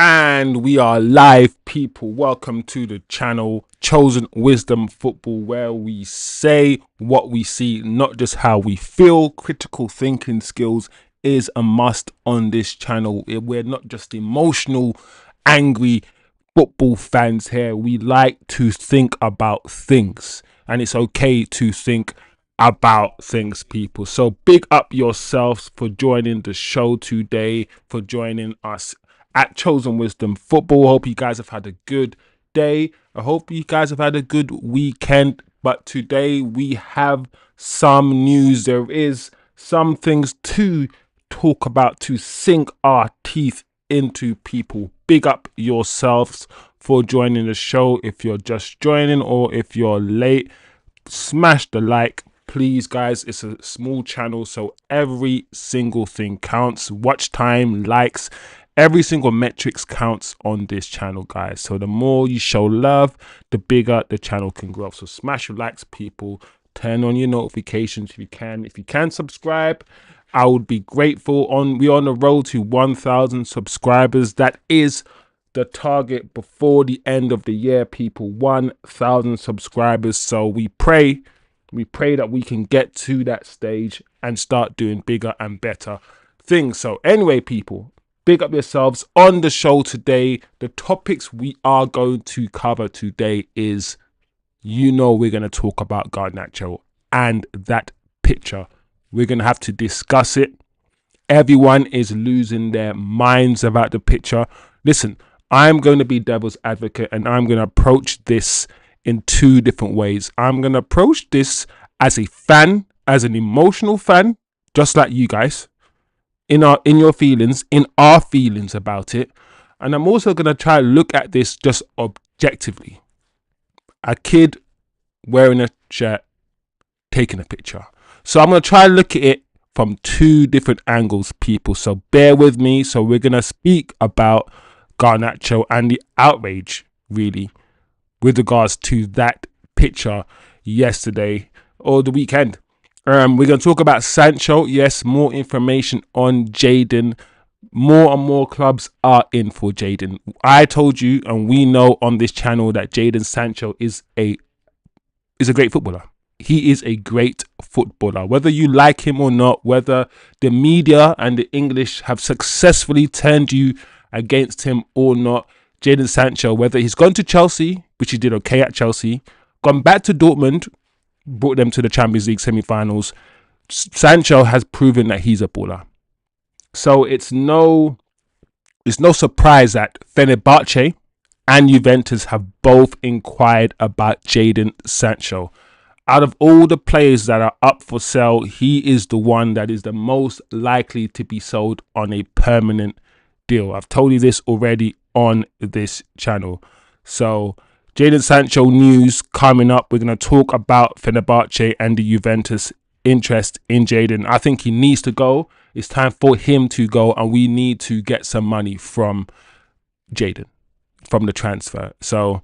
And we are live, people. Welcome to the channel Chosen Wisdom Football, where we say what we see, not just how we feel. Critical thinking skills is a must on this channel. We're not just emotional, angry football fans here. We like to think about things, and it's okay to think about things, people. So big up yourselves for joining the show today, for joining us at Chosen Wisdom Football. Hope you guys have had a good day. I hope you guys have had a good weekend. But today we have some news. There is some things to talk about, to sink our teeth into, people. Big up yourselves for joining the show. If you're just joining or if you're late, smash the like. Please, guys, it's a small channel, so every single thing counts. Watch time, likes, every single metrics counts on this channel, guys. So the more you show love, the bigger the channel can grow. So smash your likes, people. Turn on your notifications if you can. If you can subscribe, I would be grateful. We're on the road to 1,000 subscribers. That is the target before the end of the year, people. 1,000 subscribers. So we pray that we can get to that stage and start doing bigger and better things. So anyway, people, big up yourselves. On the show today, the topics we are going to cover today is, we're going to talk about Garnacho and that picture. We're going to have to discuss it. Everyone is losing their minds about the picture. Listen, I'm going to be devil's advocate, and I'm going to approach this in two different ways. I'm going to approach this as a fan, as an emotional fan, just like you guys, in your feelings, in our feelings about it. And I'm also going to try to look at this just objectively. A kid wearing a shirt, taking a picture. So I'm going to try to look at it from two different angles, people. So bear with me. So we're going to speak about Garnacho and the outrage, really, with regards to that picture yesterday or the weekend. We're going to talk about Sancho. Yes, more information on Jadon. More and more clubs are in for Jadon. I told you, and we know on this channel, that Jadon Sancho is a great footballer. He is a great footballer. Whether you like him or not, whether the media and the English have successfully turned you against him or not, Jadon Sancho, whether he's gone to Chelsea, which he did okay at Chelsea, gone back to Dortmund, brought them to the Champions League semi-finals, Sancho has proven that he's a baller. So it's no surprise that Fenerbahce and Juventus have both inquired about Jadon Sancho. Out of all the players that are up for sale, he is the one that is the most likely to be sold on a permanent deal. I've told you this already on this channel. So Jadon Sancho news coming up. We're going to talk about Fenerbahce and the Juventus interest in Jadon. I think he needs to go. It's time for him to go, and we need to get some money from Jadon, from the transfer. So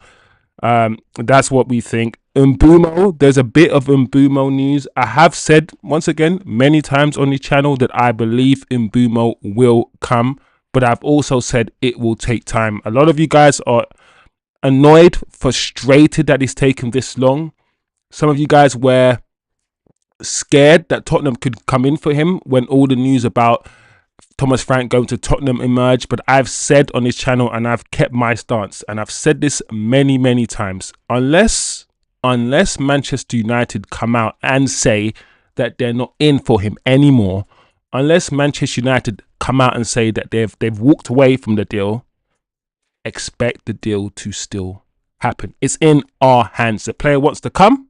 that's what we think. Mbeumo, there's a bit of Mbeumo news. I have said, once again, many times on the channel, that I believe Mbeumo will come, but I've also said it will take time. A lot of you guys are annoyed, frustrated that it's taken this long. Some of you guys were scared that Tottenham could come in for him when all the news about Thomas Frank going to Tottenham emerged. But I've said on this channel, and I've kept my stance, and I've said this many times, unless Manchester United come out and say that they're not in for him anymore, unless Manchester United come out and say that they've walked away from the deal, expect the deal to still happen. It's in our hands. The player wants to come.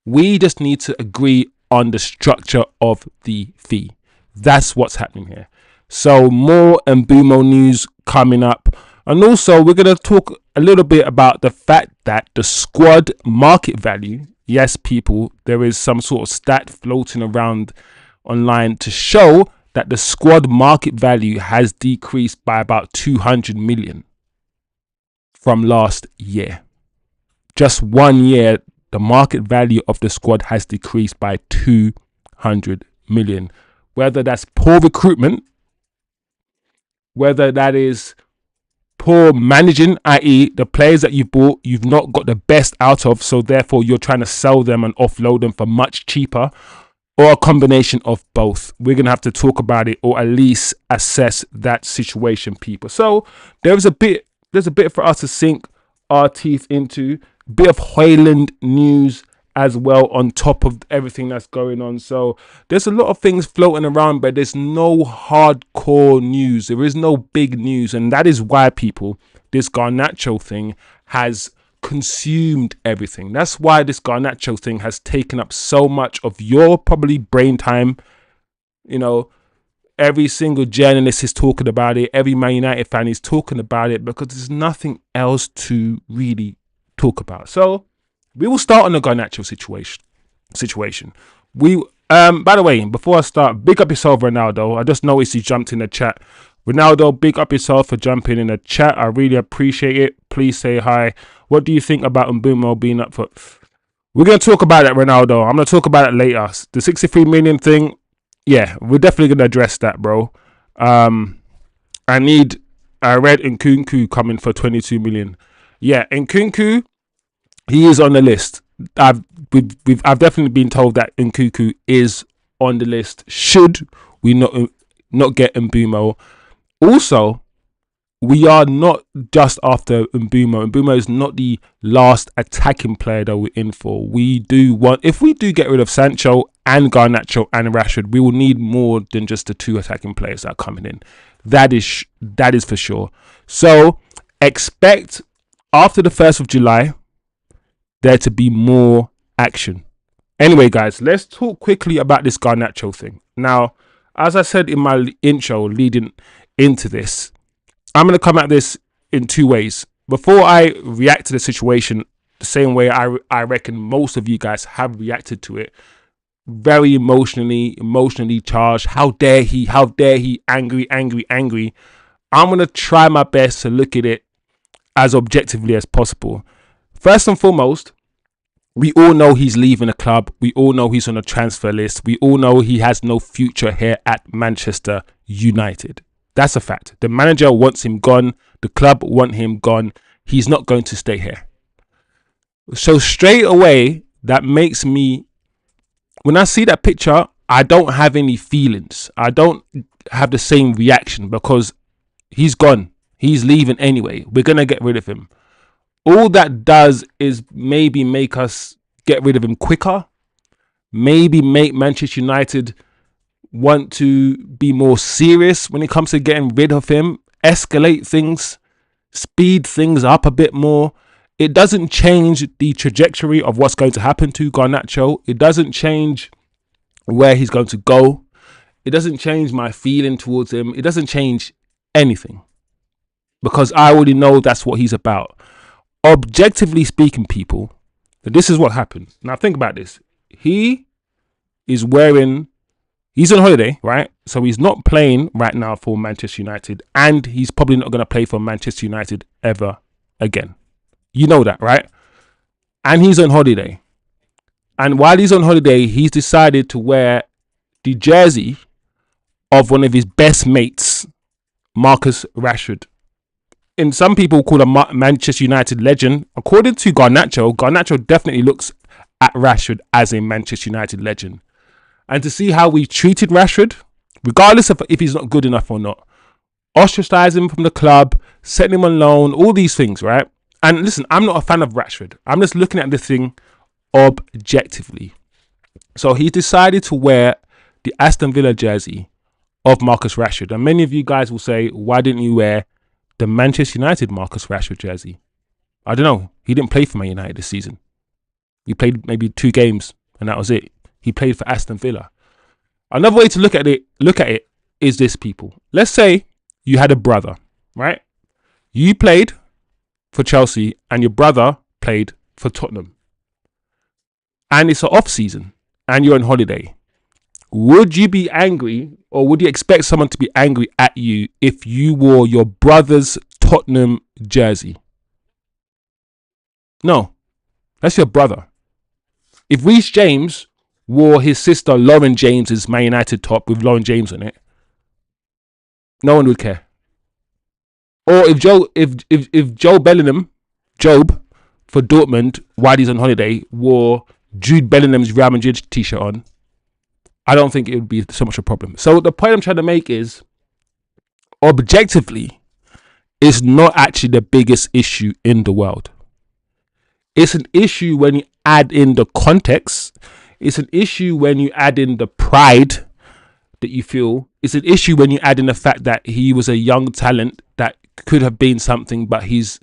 We just need to agree on the structure of the fee. That's what's happening here. So more Mbeumo news coming up. And also we're going to talk a little bit about the fact that the squad market value, yes, people, there is some sort of stat floating around online to show that the squad market value has decreased by about 200 million from last year. Just 1 year, the market value of the squad has decreased by 200 million. Whether that's poor recruitment, whether that is poor managing, i.e. the players that you bought, you've not got the best out of, so therefore you're trying to sell them and offload them for much cheaper, or a combination of both. We're going to have to talk about it, or at least assess that situation, people. So there's a bit for us to sink our teeth into. Bit of Hoyland news as well on top of everything that's going on. So there's a lot of things floating around, but there's no hardcore news. There is no big news, and that is why, people, this Garnacho thing has consumed everything. That's why this Garnacho thing has taken up so much of your probably brain time. You know, every single journalist is talking about it. Every Man United fan is talking about it because there's nothing else to really talk about. So we will start on the Garnacho situation. We by the way, before I start, big up yourself, Ronaldo. I just noticed you jumped in the chat. Ronaldo, big up yourself for jumping in the chat. I really appreciate it. Please say hi. What do you think about Mbeumo being up for? We're going to talk about it, Ronaldo. I'm going to talk about it later. The 63 million thing, yeah, we're definitely going to address that, bro. I read Nkunku coming for 22 million. Yeah, Nkunku, he is on the list. I've definitely been told that Nkunku is on the list. Should we not get Mbeumo? Also, we are not just after Mbeumo. Mbeumo is not the last attacking player that we're in for. We do want, if we do get rid of Sancho and Garnacho and Rashford, we will need more than just the 2 attacking players that are coming in. That is for sure. So expect after the 1st of July there to be more action. Anyway, guys, let's talk quickly about this Garnacho thing. Now, as I said in my intro leading into this, I'm going to come at this in 2 ways. Before I react to the situation, the same way I reckon most of you guys have reacted to it, very emotionally charged. How dare he, angry. I'm going to try my best to look at it as objectively as possible. First and foremost, we all know he's leaving the club. We all know he's on a transfer list. We all know he has no future here at Manchester United. That's a fact. The manager wants him gone. The club want him gone. He's not going to stay here. So straight away, that makes me, when I see that picture, I don't have any feelings. I don't have the same reaction because he's gone. He's leaving anyway. We're going to get rid of him. All that does is maybe make us get rid of him quicker. Maybe make Manchester United want to be more serious when it comes to getting rid of him. Escalate things. Speed things up a bit more. It doesn't change the trajectory of what's going to happen to Garnacho. It doesn't change where he's going to go. It doesn't change my feeling towards him. It doesn't change anything. Because I already know that's what he's about. Objectively speaking, people, this is what happened. Now think about this. He's on holiday, right? So he's not playing right now for Manchester United, and he's probably not going to play for Manchester United ever again. You know that, right? And he's on holiday. And while he's on holiday, he's decided to wear the jersey of one of his best mates, Marcus Rashford. And some people call him a Manchester United legend. According to Garnacho definitely looks at Rashford as a Manchester United legend. And to see how we treated Rashford, regardless of if he's not good enough or not, ostracize him from the club, setting him on loan, all these things, right? And listen, I'm not a fan of Rashford. I'm just looking at this thing objectively. So he decided to wear the Aston Villa jersey of Marcus Rashford. And many of you guys will say, why didn't you wear the Manchester United Marcus Rashford jersey? I don't know. He didn't play for Man United this season. He played maybe 2 games and that was it. He played for Aston Villa. Another way to look at it is this, people. Let's say you had a brother, right? You played for Chelsea and your brother played for Tottenham. And it's an off season and you're on holiday. Would you be angry, or would you expect someone to be angry at you if you wore your brother's Tottenham jersey? No, that's your brother. If Reece James wore his sister Lauren James's Man United top with Lauren James on it, no one would care. Or if Joe Bellingham, Job, for Dortmund, while he's on holiday, wore Jude Bellingham's Real Madrid t-shirt on, I don't think it would be so much a problem. So the point I'm trying to make is, objectively, it's not actually the biggest issue in the world. It's an issue when you add in the context. It's an issue when you add in the pride that you feel. It's an issue when you add in the fact that he was a young talent that could have been something, but he's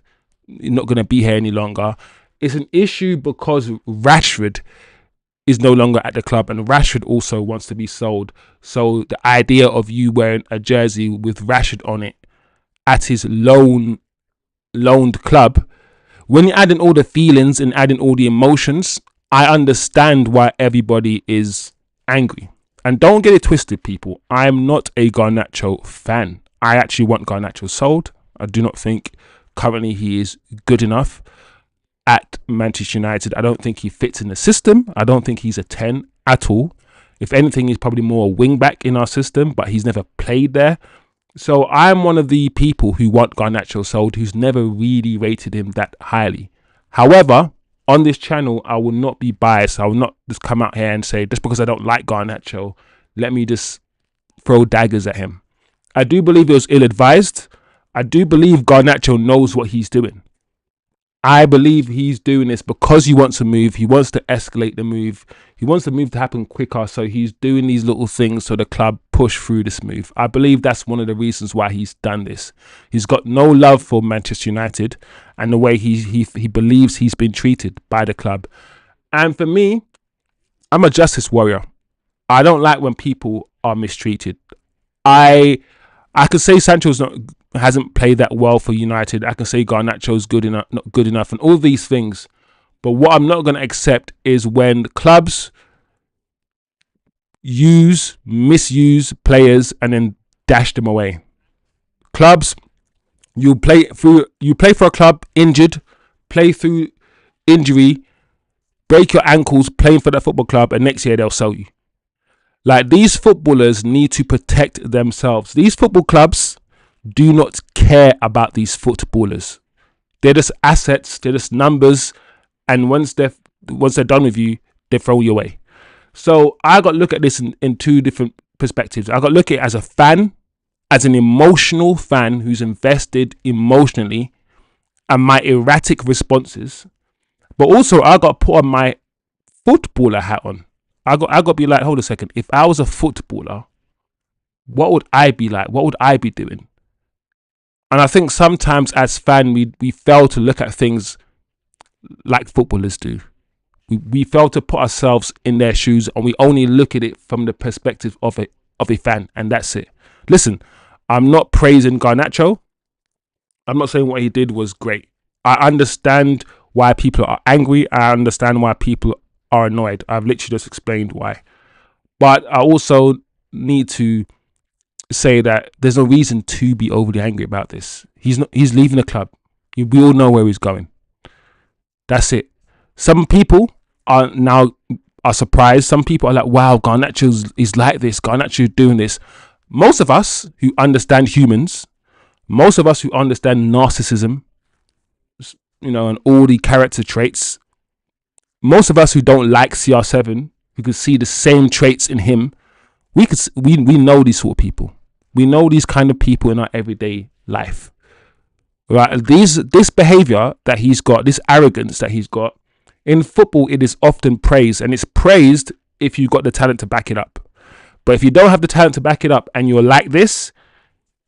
not going to be here any longer. It's an issue because Rashford is no longer at the club, and Rashford also wants to be sold. So the idea of you wearing a jersey with Rashford on it at his loaned club, when you add in all the feelings and add in all the emotions, I understand why everybody is angry. And don't get it twisted, people. I'm not a Garnacho fan. I actually want Garnacho sold. I do not think currently he is good enough at Manchester United. I don't think he fits in the system. I don't think he's a 10 at all. If anything, he's probably more a wing back in our system, but he's never played there. So I'm one of the people who want Garnacho sold, who's never really rated him that highly. However, on this channel, I will not be biased. I will not just come out here and say, just because I don't like Garnacho, let me just throw daggers at him. I do believe it was ill-advised. I do believe Garnacho knows what he's doing. I believe he's doing this because he wants to move. He wants to escalate the move. He wants the move to happen quicker. So he's doing these little things so the club push through this move. I believe that's one of the reasons why he's done this. He's got no love for Manchester United and the way he believes he's been treated by the club. And for me, I'm a justice warrior. I don't like when people are mistreated. I could say Sancho's hasn't played that well for United. I can say Garnacho's not good enough, and all these things. But what I'm not going to accept is when clubs misuse players and then dash them away. Clubs, you play for a club injured, play through injury, break your ankles playing for that football club, and next year they'll sell you. Like, these footballers need to protect themselves. These football clubs do not care about these footballers. They're just assets, they're just numbers, and once they're done with you, they throw you away. So I got to look at this in two different perspectives. I got to look at it as a fan, as an emotional fan who's invested emotionally, and my erratic responses. But also I got to put on my footballer hat on. I got to be like, hold a second. If I was a footballer, what would I be like? What would I be doing? And I think sometimes as fans, we fail to look at things like footballers do. We fail to put ourselves in their shoes, and we only look at it from the perspective of a fan, and that's it. Listen, I'm not praising Garnacho. I'm not saying what he did was great. I understand why people are angry. I understand why people are annoyed. I've literally just explained why. But I also need to say that there's no reason to be overly angry about this. He's leaving the club. We all know where he's going. That's it. Some people are surprised. Some people are like, wow, Garnacho is like this. Garnacho is doing this. Most of us who understand humans, most of us who understand narcissism, and all the character traits, most of us who don't like CR7, who can see the same traits in him, we know these sort of people. We know these kind of people in our everyday life, right? This behavior that he's got, this arrogance that he's got in football, it is often praised, and it's praised if you've got the talent to back it up. But if you don't have the talent to back it up and you're like this,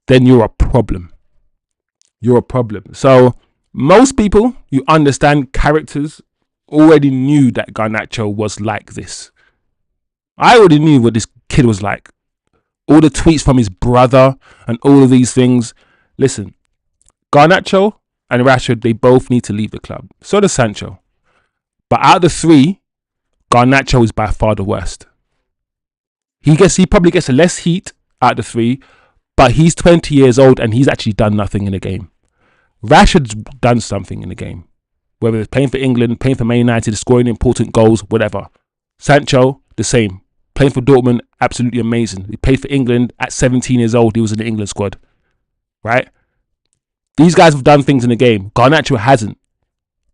then you're a problem. You're a problem. So most people who understand characters already knew that Garnacho was like this. I already knew what this kid was like. All the tweets from his brother and all of these things. Listen, Garnacho and Rashford, they both need to leave the club. So does Sancho. But out of the three, Garnacho is by far the worst. He probably gets less heat out of the three, but he's 20 years old and he's actually done nothing in the game. Rashford's done something in the game. Whether it's playing for England, playing for ManUnited, scoring important goals, whatever. Sancho, the same. Playing for Dortmund, absolutely amazing. He played for England at 17 years old. He was in the England squad. Right? These guys have done things in the game. Garnacho hasn't.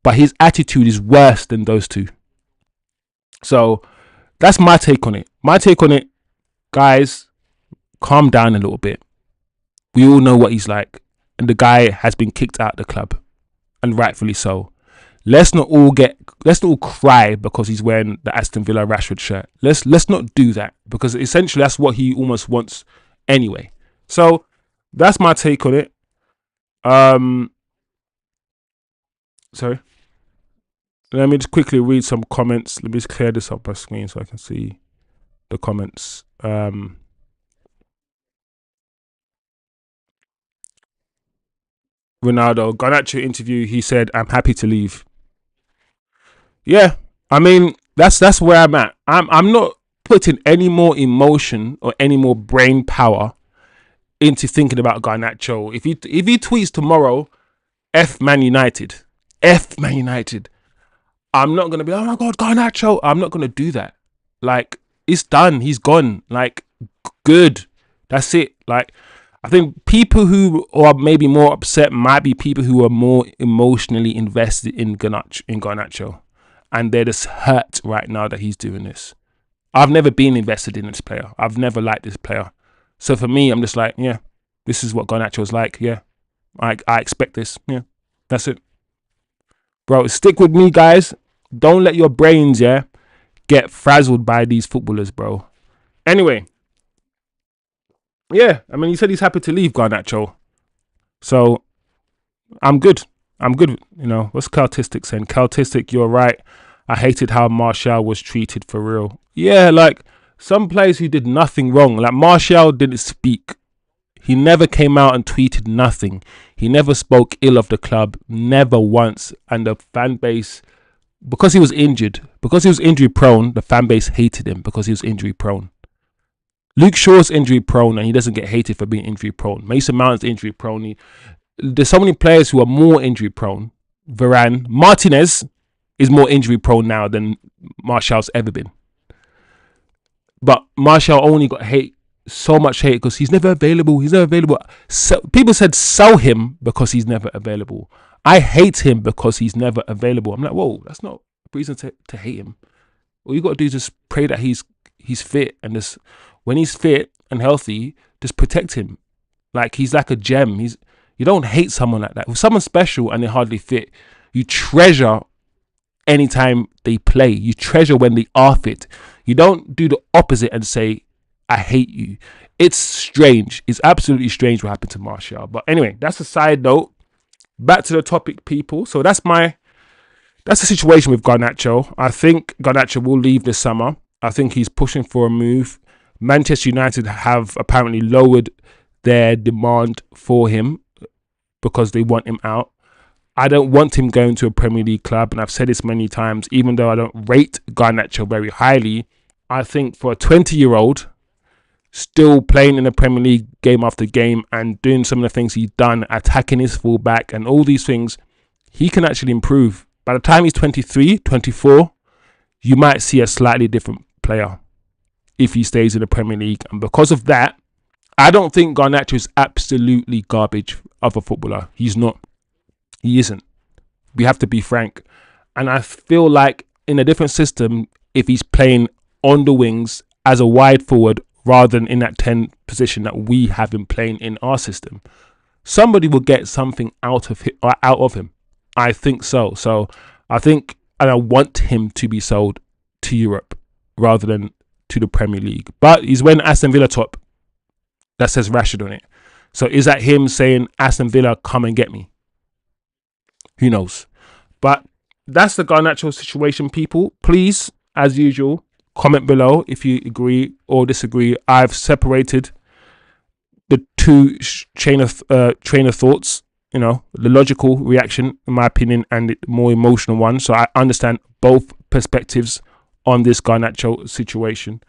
But his attitude is worse than those two. So that's my take on it. My take on it, guys, calm down a little bit. We all know what he's like. And the guy has been kicked out of the club. And rightfully so. Let's not all cry because he's wearing the Aston Villa Rashford shirt. Let's not do that, because essentially that's what he almost wants anyway. So that's my take on it. Sorry. Let me just quickly read some comments. Let me just clear this up my screen so I can see the comments. Ronaldo, Garnacho interview, he said, "I'm happy to leave." Yeah, I mean, that's where I'm at. I'm not putting any more emotion or any more brain power into thinking about Garnacho. If he tweets tomorrow, F Man United, F Man United, I'm not gonna be, oh my god, Garnacho. I'm not gonna do that. Like, it's done. He's gone. Like, good. That's it. Like, I think people who are maybe more upset might be people who are more emotionally invested in Garnacho. And they're just hurt right now that he's doing this. I've never been invested in this player. I've never liked this player. So for me, I'm just like, yeah, this is what Garnacho's like. Yeah, I expect this. Yeah, that's it. Bro, stick with me, guys. Don't let your brains, get frazzled by these footballers, bro. Anyway, yeah, I mean, he said he's happy to leave, Garnacho. So I'm good. You know, what's Celtistic saying? Celtistic, you're right. I hated how Martial was treated, for real. Yeah, like, some players who did nothing wrong. Like, Martial didn't speak. He never came out and tweeted nothing. He never spoke ill of the club. Never once. And the fan base, because he was injured, because he was injury prone, the fan base hated him because he was injury prone. Luke Shaw's injury prone and he doesn't get hated for being injury prone. Mason Mount's injury prone. There's so many players who are more injury prone. Varane, Martinez is more injury prone now than Martial's ever been. But Martial only got so much hate because he's never available. He's never available. So, people said sell him because he's never available. I hate him because he's never available. I'm like, whoa, that's not a reason to hate him. All you got to do is just pray that he's fit, and just when he's fit and healthy, just protect him. Like, he's like a gem. You don't hate someone like that. If someone's special and they're hardly fit, you treasure anytime they play. You treasure when they are fit. You don't do the opposite and say, I hate you. It's strange. It's absolutely strange what happened to Martial. But anyway, that's a side note. Back to the topic, people. So that's the situation with Garnacho. I think Garnacho will leave this summer. I think he's pushing for a move. Manchester United have apparently lowered their demand for him because they want him out. I don't want him going to a Premier League club, and I've said this many times, even though I don't rate Garnacho very highly, I think for a 20-year-old still playing in the Premier League game after game and doing some of the things he's done, attacking his fullback and all these things, he can actually improve. By the time he's 23, 24, you might see a slightly different player if he stays in the Premier League. And because of that, I don't think Garnacho is absolutely garbage of a footballer. He's not. He isn't. We have to be frank. And I feel like in a different system, if he's playing on the wings as a wide forward rather than in that 10 position that we have him playing in our system, somebody will get something out of him. I think so. So I think, and I want him to be sold to Europe rather than to the Premier League. But he's wearing Aston Villa top that says Rashford on it. So is that him saying, Aston Villa, come and get me? Who knows? But that's the Garnacho situation, people. Please, as usual, comment below if you agree or disagree. I've separated the two train of thoughts, you know, the logical reaction, in my opinion, and the more emotional one. So I understand both perspectives on this Garnacho situation.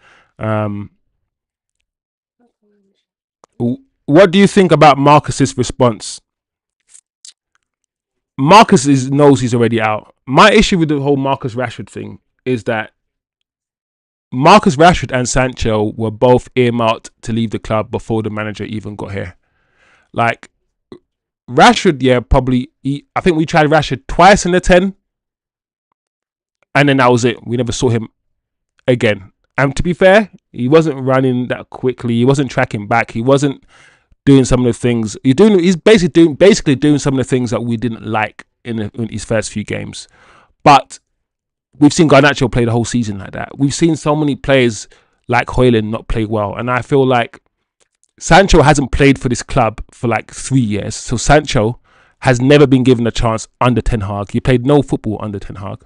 What do you think about Marcus's response? Marcus knows he's already out. My issue with the whole Marcus Rashford thing is that Marcus Rashford and Sancho were both earmarked to leave the club before the manager even got here. Like, Rashford, yeah, probably. I think we tried Rashford twice in the 10, and then that was it. We never saw him again. And to be fair, he wasn't running that quickly. He wasn't tracking back. He wasn't doing some of the things. He's basically doing some of the things that we didn't like in his first few games. But we've seen Garnacho play the whole season like that. We've seen so many players like Højlund not play well, and I feel like Sancho hasn't played for this club for like 3 years. So Sancho has never been given a chance under Ten Hag. He played no football under Ten Hag.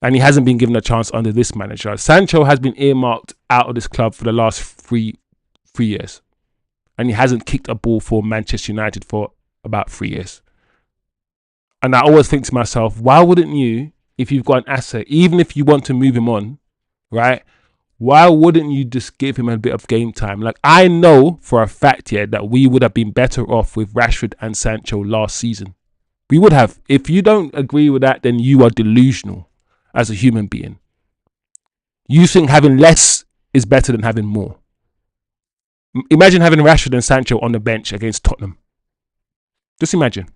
And he hasn't been given a chance under this manager. Sancho has been earmarked out of this club for the last three years. And he hasn't kicked a ball for Manchester United for about 3 years. And I always think to myself, why wouldn't you, if you've got an asset, even if you want to move him on, right? Why wouldn't you just give him a bit of game time? Like, I know for a fact here that we would have been better off with Rashford and Sancho last season. We would have. If you don't agree with that, then you are delusional as a human being. You think having less is better than having more. Imagine having Rashford and Sancho on the bench against Tottenham. Just imagine.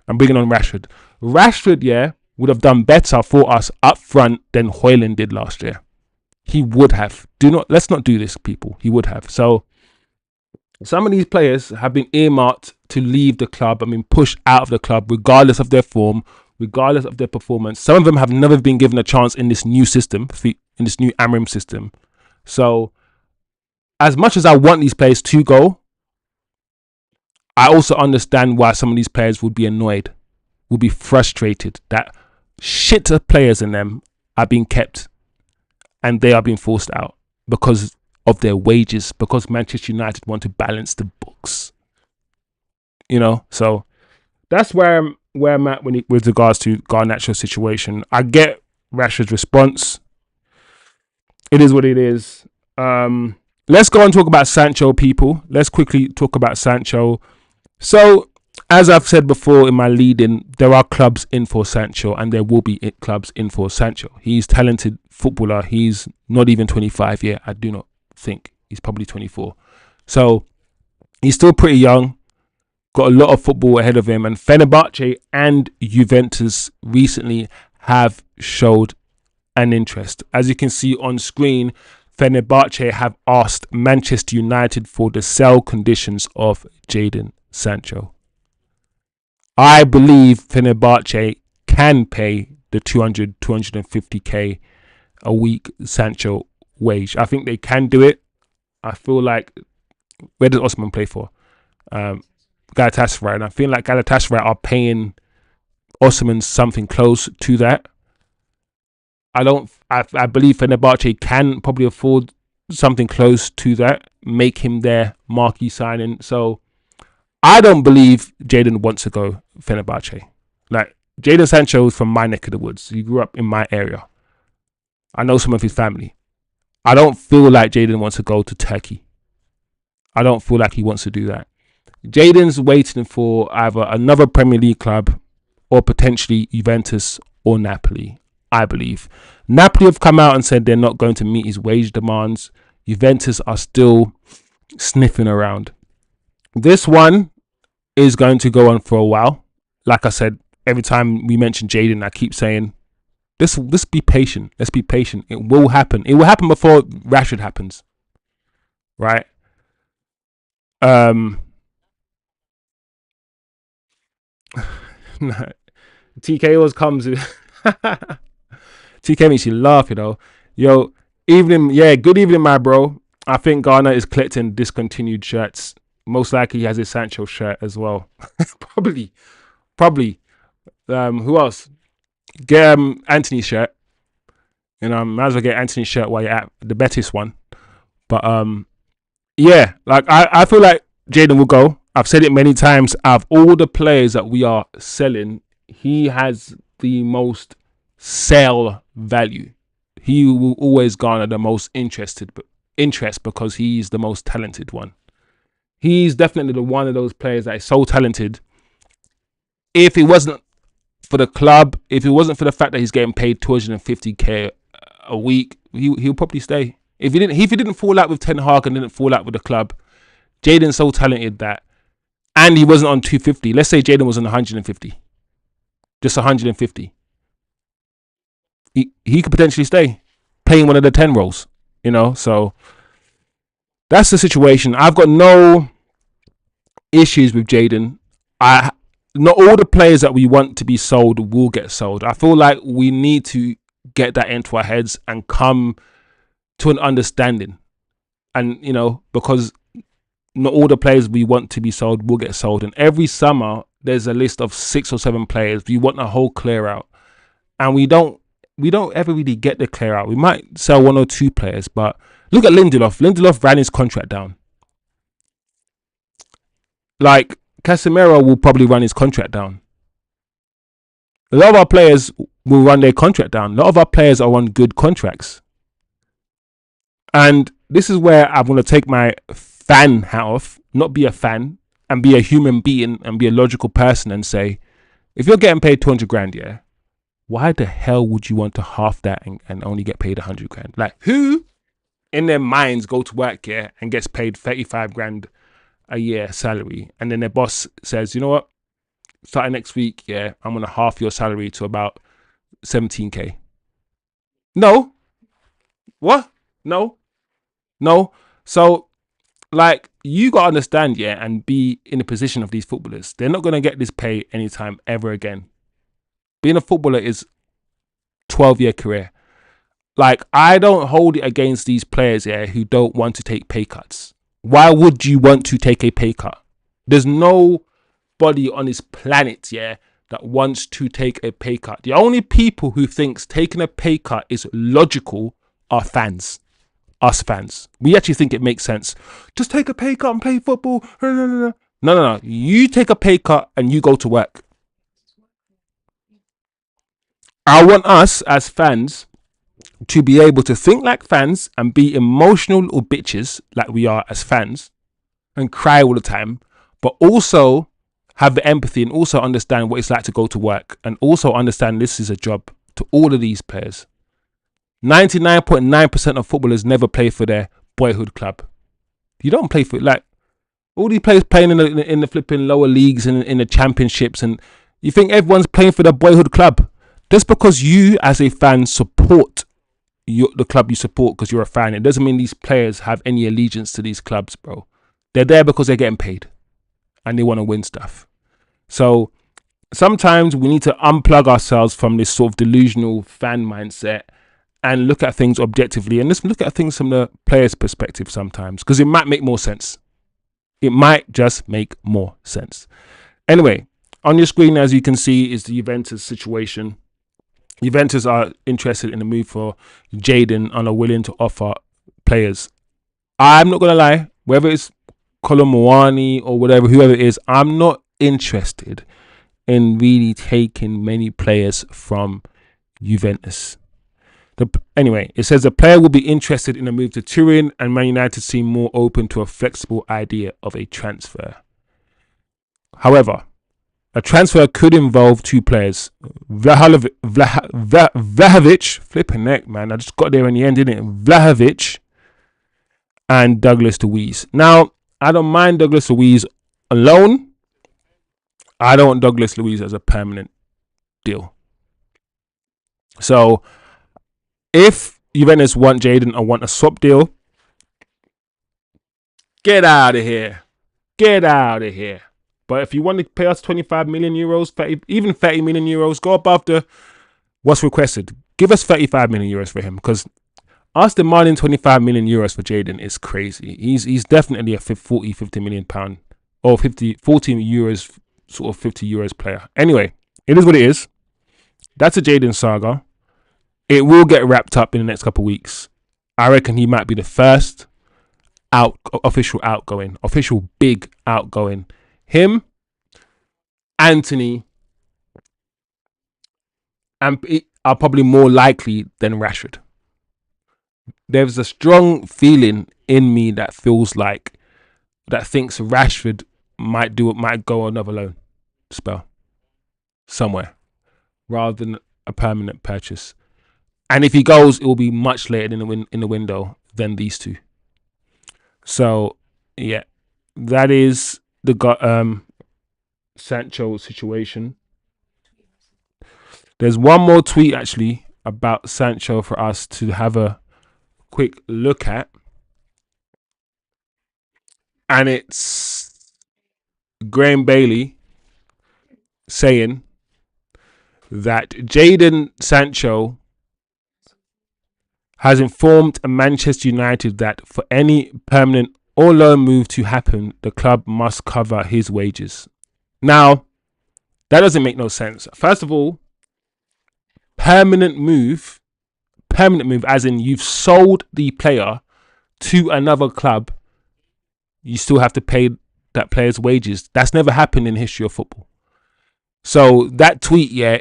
I'm bringing on Rashford. Rashford, yeah, would have done better for us up front than Højlund did last year. He would have. Let's not do this, people. He would have. So some of these players have been earmarked to leave the club and been pushed out of the club regardless of their form, regardless of their performance. Some of them have never been given a chance in this new system, in this new Amrim system. So as much as I want these players to go, I also understand why some of these players would be annoyed, would be frustrated that shit of players in them are being kept and they are being forced out because of their wages, because Manchester United want to balance the books. You know, so that's where I'm at with regards to Garnacho's situation. I get Rashford's response. It is what it is. Let's go and talk about Sancho, people. Let's quickly talk about Sancho. So, as I've said before in my lead-in, there are clubs in for Sancho and there will be clubs in for Sancho. He's a talented footballer. He's not even 25 yet. I do not think. He's probably 24. So, he's still pretty young. Got a lot of football ahead of him. And Fenerbahce and Juventus recently have showed an interest. As you can see on screen, Fenerbahce have asked Manchester United for the sell conditions of Jadon Sancho. I believe Fenerbahce can pay the 250k a week Sancho wage. I think they can do it. I feel like, where does Osimhen play for? Galatasaray. And I feel like Galatasaray are paying Osimhen something close to that. I believe Fenerbahce can probably afford something close to that, make him their marquee signing. So I don't believe Jadon wants to go Fenerbahce. Like, Jadon Sancho is from my neck of the woods. He grew up in my area. I know some of his family. I don't feel like Jadon wants to go to Turkey. I don't feel like he wants to do that. Jadon's waiting for either another Premier League club or potentially Juventus or Napoli, I believe. Napoli have come out and said they're not going to meet his wage demands. Juventus are still sniffing around. This one is going to go on for a while. Like I said, every time we mention Jadon, I keep saying, let's be patient. Let's be patient. It will happen. It will happen before Rashford happens. Right? TK always comes TK makes you laugh, you know. Yo, evening, yeah, good evening, my bro. I think Ghana is collecting discontinued shirts. Most likely he has his Sancho shirt as well. Probably. Who else? Get Antony's shirt. You know, might as well get Antony's shirt while you're at the Betis one. But yeah, like I feel like Jadon will go. I've said it many times. Out of all the players that we are selling, he has the most sale value. He will always garner the most interest because he's the most talented one. He's definitely the one of those players that is so talented. If it wasn't for the club, if it wasn't for the fact that he's getting paid 250k a week, he'll probably stay. If he didn't fall out with Ten Hag and didn't fall out with the club, Jadon's so talented that, and he wasn't on 250. Let's say Jadon was on 150, just 150. He could potentially stay playing one of the 10 roles, so that's the situation. I've got no issues with Jadon. Not all the players that we want to be sold will get sold. I feel like we need to get that into our heads and come to an understanding. And, because not all the players we want to be sold will get sold. And every summer, there's a list of 6 or 7 players. We want a whole clear out. And we don't ever really get the clear out. We might sell 1 or 2 players, but look at Lindelof. Lindelof ran his contract down. Like, Casemiro will probably run his contract down. A lot of our players will run their contract down. A lot of our players are on good contracts. And this is where I'm going to take my fan hat off, not be a fan, and be a human being and be a logical person and say, if you're getting paid 200 grand, yeah, why the hell would you want to half that and only get paid 100 grand? Like, who in their minds go to work, yeah, and gets paid 35 grand a year salary, and then their boss says, you know what, starting next week, yeah, I'm going to half your salary to about 17k. No. What? No. So, like, you got to understand, yeah, and be in the position of these footballers. They're not going to get this pay anytime ever again. Being a footballer is 12-year career. Like, I don't hold it against these players, yeah, who don't want to take pay cuts. Why would you want to take a pay cut? There's nobody on this planet, yeah, that wants to take a pay cut. The only people who thinks taking a pay cut is logical are fans. Us fans. We actually think it makes sense. Just take a pay cut and play football. No. You take a pay cut and you go to work. I want us as fans to be able to think like fans and be emotional little bitches like we are as fans and cry all the time, but also have the empathy and also understand what it's like to go to work and also understand this is a job to all of these players. 99.9% of footballers never play for their boyhood club. You don't play for, like, all these players playing in the flipping lower leagues and in the championships, and you think everyone's playing for their boyhood club. Just because you as a fan support the club you support because you're a fan, it doesn't mean these players have any allegiance to these clubs, bro. They're there because they're getting paid and they want to win stuff. So sometimes we need to unplug ourselves from this sort of delusional fan mindset and look at things objectively and just look at things from the player's perspective sometimes, because it might make more sense. It might just make more sense. Anyway, on your screen, as you can see, is the Juventus situation. Juventus are interested in the move for Jadon and are willing to offer players. I'm not going to lie, whether it's Colomwani or whatever, whoever it is, I'm not interested in really taking many players from Juventus. Anyway, it says the player will be interested in a move to Turin and Man United seem more open to a flexible idea of a transfer. However, a transfer could involve 2 players. Vlahovic, flipping neck, man. I just got there in the end, didn't it? Vlahovic and Douglas Luiz. Now, I don't mind Douglas Luiz alone. I don't want Douglas Luiz as a permanent deal. So, if Juventus want Jadon or want a swap deal, get out of here. Get out of here. But if you want to pay us 25 million euros, even 30 million euros, go above what's requested. Give us 35 million euros for him, because us demanding 25 million euros for Jadon is crazy. He's definitely a 50 million pound or 40 euros, sort of 50 euros player. Anyway, it is what it is. That's a Jadon saga. It will get wrapped up in the next couple of weeks. I reckon he might be the first official big outgoing. Him, Antony, and are probably more likely than Rashford. There's a strong feeling in me that thinks Rashford might go another loan spell somewhere rather than a permanent purchase. And if he goes, it will be much later in the window than these 2. So yeah, that is Sancho situation. There's one more tweet actually about Sancho for us to have a quick look at, and it's Graham Bailey saying that Jadon Sancho has informed Manchester United that for any permanent or loan move to happen, the club must cover his wages. Now, that doesn't make no sense. First of all, permanent move, as in you've sold the player to another club, you still have to pay that player's wages. That's never happened in the history of football. So that tweet, yeah,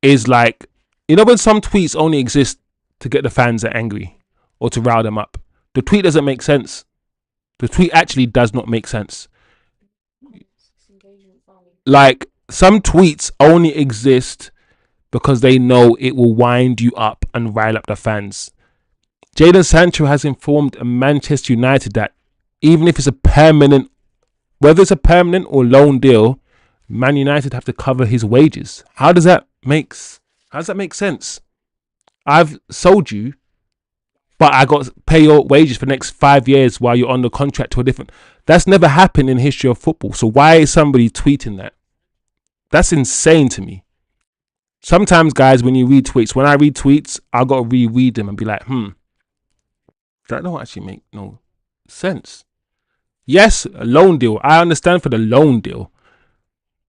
is like, you know, when some tweets only exist to get the fans angry or to rile them up, the tweet doesn't make sense. The tweet actually does not make sense. Like, some tweets only exist because they know it will wind you up and rile up the fans. Jadon Sancho has informed Manchester United that even if it's a permanent, whether it's a permanent or loan deal, Man United have to cover his wages. How does that make sense? I've sold you, but I got to pay your wages for the next 5 years while you're on the contract to a different. That's never happened in the history of football. So why is somebody tweeting that? That's insane to me. Sometimes, guys, when you read tweets, when I read tweets, I got to reread them and be like, that don't actually make no sense. Yes, a loan deal. I understand for the loan deal.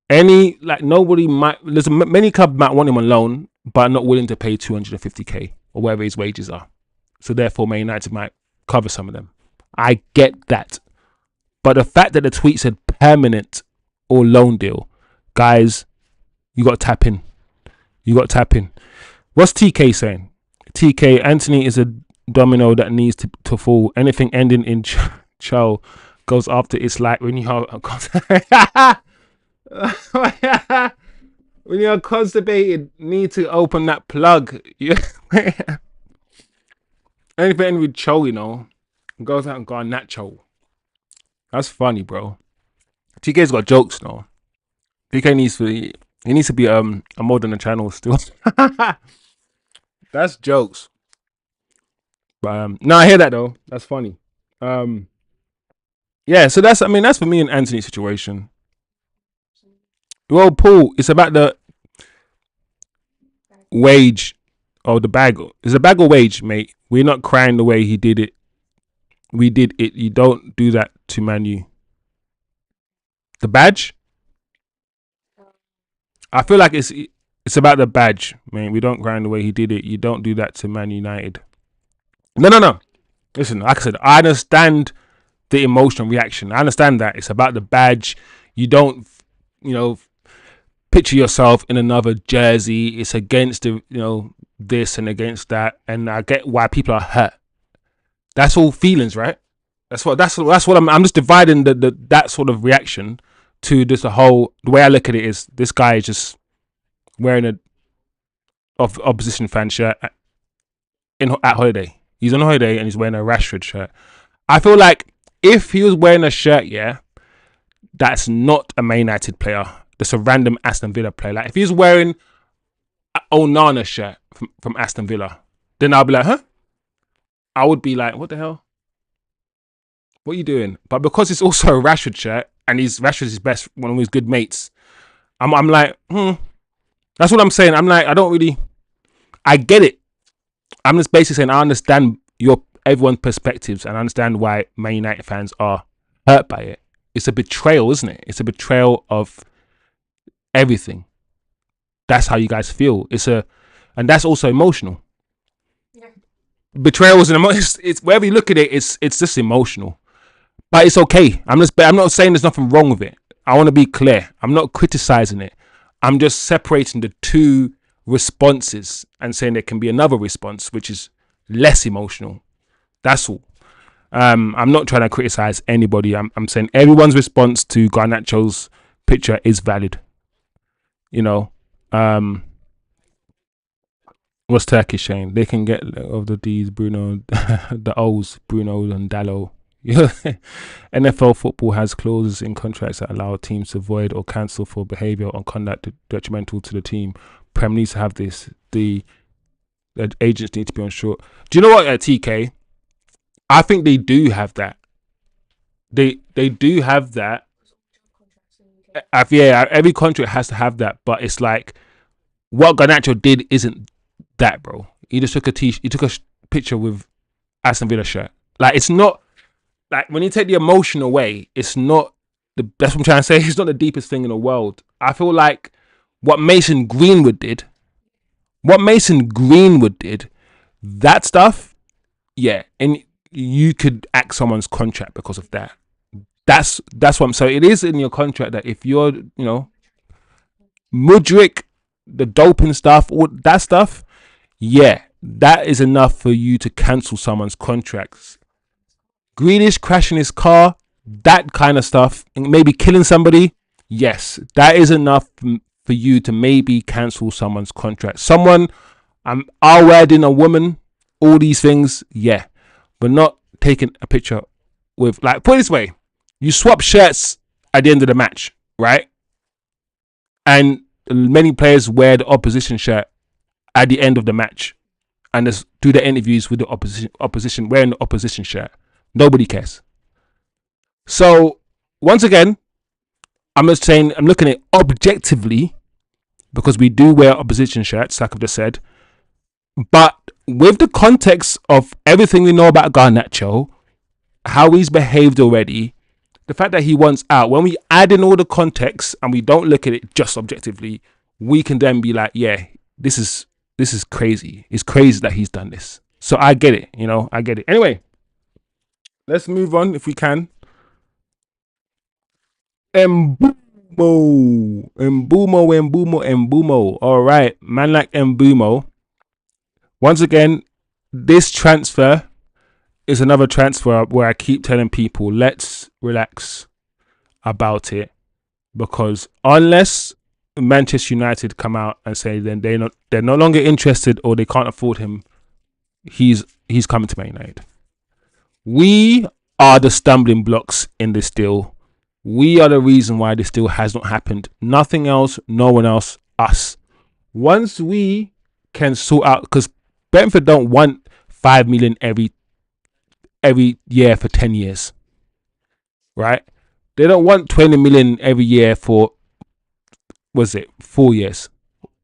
Nobody might, many clubs might want him on loan, but not willing to pay 250k or whatever his wages are. So therefore, Man United might cover some of them. I get that. But the fact that the tweet said permanent or loan deal, guys, you got to tap in. What's TK saying? TK, Antony is a domino that needs to fall. Anything ending in cho goes after. It's like when you are when you're constipated, need to open that plug. Anything with cho, you know, goes out and Garnacho. That's funny, bro. TK's got jokes now. TK needs to be a mod on the channel still. That's jokes. But no, I hear that though. That's funny. Yeah, so that's for me and Antony's situation. Well, Paul, it's about the wage or the bag. It's a bag or wage, mate. We're not crying the way he did it. We did it. You don't do that to Manu. The badge? I feel like it's about the badge, man. We don't grind the way he did it. You don't do that to Man United. No. Listen, like I said, I understand the emotional reaction. I understand that. It's about the badge. You don't, picture yourself in another jersey. It's against the, this and against that. And I get why people are hurt. That's all feelings, right? That's what I'm just dividing that sort of reaction to just the way I look at it is this guy is just wearing a opposition fan shirt at holiday. He's on holiday and he's wearing a Rashford shirt. I feel like if he was wearing a shirt, that's not a Man United player. That's a random Aston Villa player. Like if he was wearing an Onana shirt from Aston Villa, then I'll be like, huh? I would be like, what the hell? What are you doing? But because it's also a Rashford shirt and Rashford's his one of his good mates, I'm like, That's what I'm saying. I'm like, I get it. I'm just basically saying I understand everyone's perspectives and I understand why Man United fans are hurt by it. It's a betrayal, isn't it? It's a betrayal of everything. That's how you guys feel. And that's also emotional. Yeah. Betrayal is an emotion. It's wherever you look at it, it's just emotional. But it's okay. I'm not saying there's nothing wrong with it. I want to be clear. I'm not criticizing it. I'm just separating the two responses and saying there can be another response which is less emotional. That's all. I'm not trying to criticize anybody. I'm saying everyone's response to Garnacho's picture is valid. What's Turkish saying? They can get of the D's, Bruno, the O's, Bruno and Dallo. NFL football has clauses in contracts that allow teams to void or cancel for behaviour or conduct detrimental to the team. Prem needs to have this. The agents need to be on short. Do you know what, TK? I think they do have that. They do have that. Yeah, every contract has to have that, but it's like what Garnacho did isn't that, bro. He just took he took a picture with Aston Villa shirt. Like, it's not like, when you take the emotion away, it's not that's what I'm trying to say. It's not the deepest thing in the world. I feel like what Mason Greenwood did, that stuff, yeah, and you could act someone's contract because of that. That's what I'm saying. It is in your contract that if you're, Mudryk, the doping stuff, all that stuff, yeah, that is enough for you to cancel someone's contracts. Greenish crashing his car, that kind of stuff, and maybe killing somebody, yes, that is enough for you to maybe cancel someone's contract. Someone, are wedding a woman, all these things, yeah, but not taking a picture with, like, put it this way, you swap shirts at the end of the match, right? And many players wear the opposition shirt at the end of the match and just do the interviews with the opposition wearing the opposition shirt. Nobody cares. So once again, I'm just saying, I'm looking at it objectively, because we do wear opposition shirts, like I've just said. But with the context of everything we know about Garnacho, how he's behaved already, the fact that he wants out, when we add in all the context and we don't look at it just objectively, we can then be like, yeah, this is crazy. It's crazy that he's done this. So I get it, I get it. Anyway, let's move on if we can. Mbeumo. All right, man, like Mbeumo. Once again, this transfer is another transfer where I keep telling people, let's relax about it, because unless Manchester United come out and say then they're no longer interested or they can't afford him, he's coming to Man United. We are the stumbling blocks in this deal. We are the reason why this deal has not happened. Nothing else, no one else, us. Once we can sort out, because Brentford don't want 5 million every year for 10 years, right? They don't want 20 million every year for, 4 years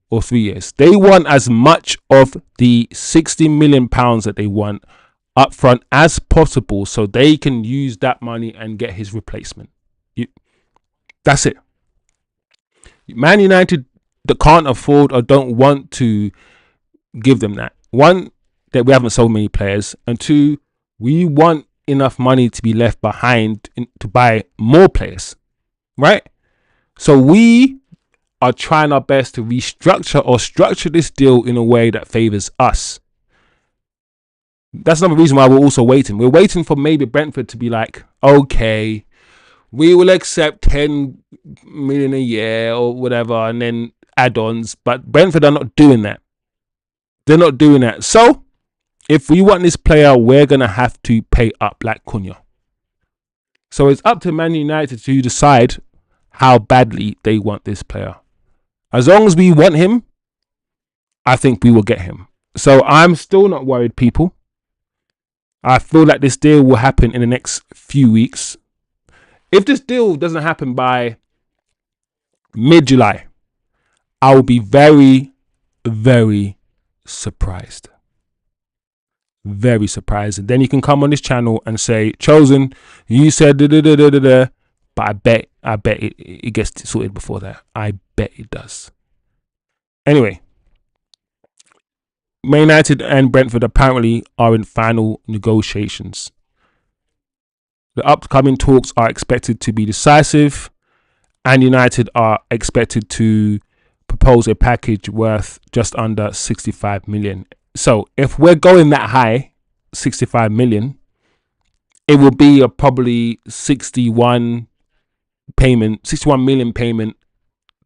or 3 years. They want as much of the 60 million pounds that they want up front as possible, so they can use that money and get his replacement. That's it. Man United that can't afford or don't want to give them that. One, that we haven't sold many players, and two, we want enough money to be left behind to buy more players, right? So we are trying our best to restructure or structure this deal in a way that favors us. That's another reason why we're also waiting. We're waiting for maybe Brentford to be like, okay, we will accept 10 million a year or whatever, and then add-ons. But Brentford are not doing that. They're not doing that. So if we want this player, we're going to have to pay up like Cunha. So it's up to Man United to decide how badly they want this player. As long as we want him, I think we will get him. So I'm still not worried, people. I feel like this deal will happen in the next few weeks. If this deal doesn't happen by mid-July, I will be very, very surprised. Very surprised. And then you can come on this channel and say, Chosen, you said da-da-da-da-da-da, but I bet it gets sorted before that. I bet it does. Anyway, Man United and Brentford apparently are in final negotiations. The upcoming talks are expected to be decisive, and United are expected to propose a package worth just under 65 million. So if we're going that high, 65 million, it will be a probably 61 million payment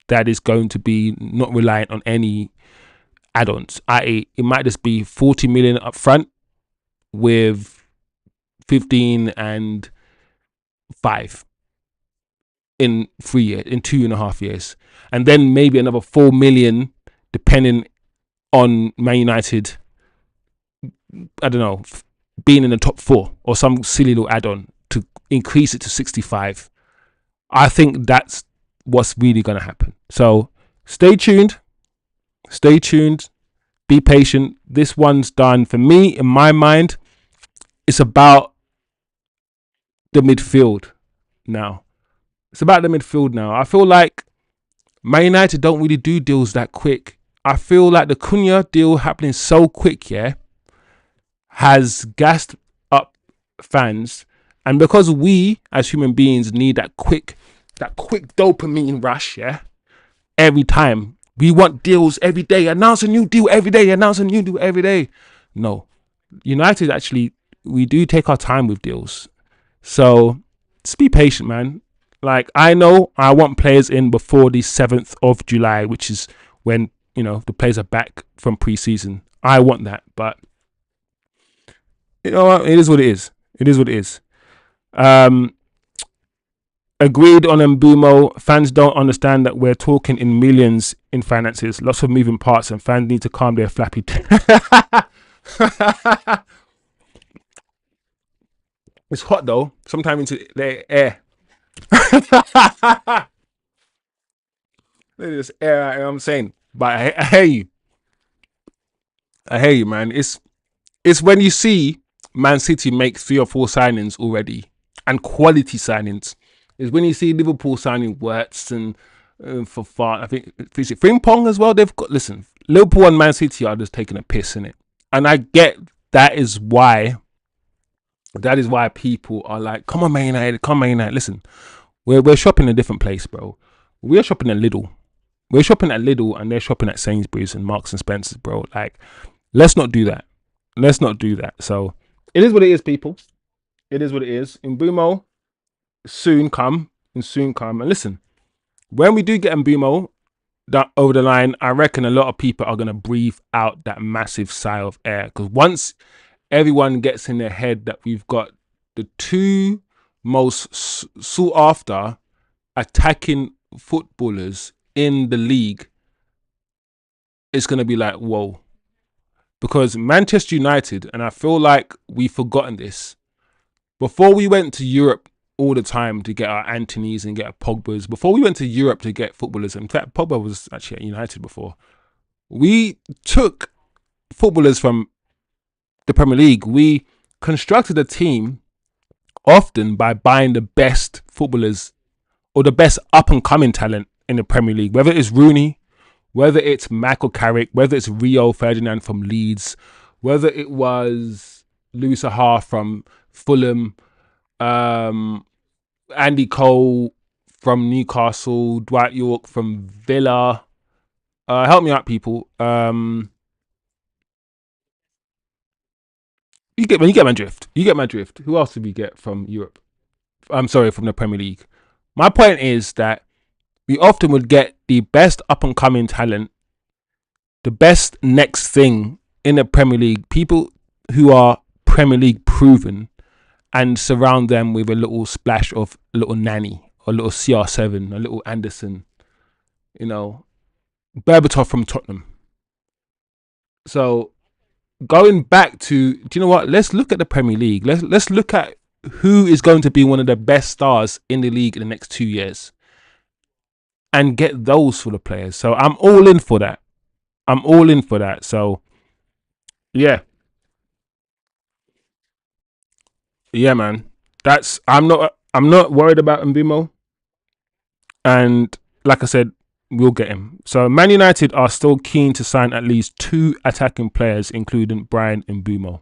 that is going to be not reliant on any add-ons. I.e., it might just be 40 million up front with 15 and 5 in 3 years, in 2.5 years, and then maybe another 4 million, depending on Man United. I don't know, being in the top 4 or some silly little add-on to increase it to 65. I think that's what's really going to happen. So stay tuned. Stay tuned. Be patient. This one's done. For me, in my mind, it's about the midfield now. It's about the midfield now. I feel like Man United don't really do deals that quick. I feel like the Cunha deal happening so quick, yeah, has gassed up fans. And because we as human beings need that quick dopamine rush, yeah, every time we want deals every day, announce a new deal every day, announce a new deal every day. No, United actually, we do take our time with deals. So just be patient, man. Like, I know I want players in before the 7th of July, which is when, you know, the players are back from pre-season. I want that, but you know what? It is what it is. It is what it is. Agreed on Mbeumo. Fans don't understand that we're talking in millions in finances. Lots of moving parts, and fans need to calm their flappy. It's hot though. Sometimes into the air. Look at this air. You know what I'm saying, but I hear you. I hear you, man. It's when you see Man City make 3 or 4 signings already, and quality signings. Is when you see Liverpool signing Wirtz and for far. I think Frimpong as well. They've got, listen, Liverpool and Man City are just taking a piss in it, and I get that is why. That is why people are like, come on, Man United, come on, Man United. Listen, we're shopping in a different place, bro. We're shopping at Lidl. We're shopping at Lidl, and they're shopping at Sainsbury's and Marks and Spencer's, bro. Like, let's not do that. Let's not do that. So it is what it is, people. It is what it is. Mbeumo soon come. And listen, when we do get Mbeumo over the line, I reckon a lot of people are gonna breathe out that massive sigh of air, because once everyone gets in their head that we've got the 2 most sought after attacking footballers in the league, it's going to be like, whoa. Because Manchester United, and I feel like we've forgotten this, before we went to Europe all the time to get our Antonys and get our Pogbas, before we went to Europe to get footballers, in fact, Pogba was actually at United before, we took footballers from the Premier League. We constructed a team often by buying the best footballers or the best up-and-coming talent in the Premier League, whether it's Rooney, whether it's Michael Carrick, whether it's Rio Ferdinand from Leeds, whether it was Louis Saha from Fulham, Andy Cole from Newcastle, Dwight York from Villa. Help me out, people. You get my drift. You get my drift. Who else did we get from Europe? I'm sorry, from the Premier League. My point is that we often would get the best up-and-coming talent, the best next thing in the Premier League, people who are Premier League proven, and surround them with a little splash of a little Nani, or a little CR7, a little Anderson, you know, Berbatov from Tottenham. So going back to, do you know what? Let's look at the Premier League. Let's look at who is going to be one of the best stars in the league in the next 2 years, and get those for the players. So I'm all in for that. I'm all in for that. So yeah, man. I'm not worried about Mbeumo, and like I said, we'll get him. So Man United are still keen to sign at least 2 attacking players, including Brian Mbeumo.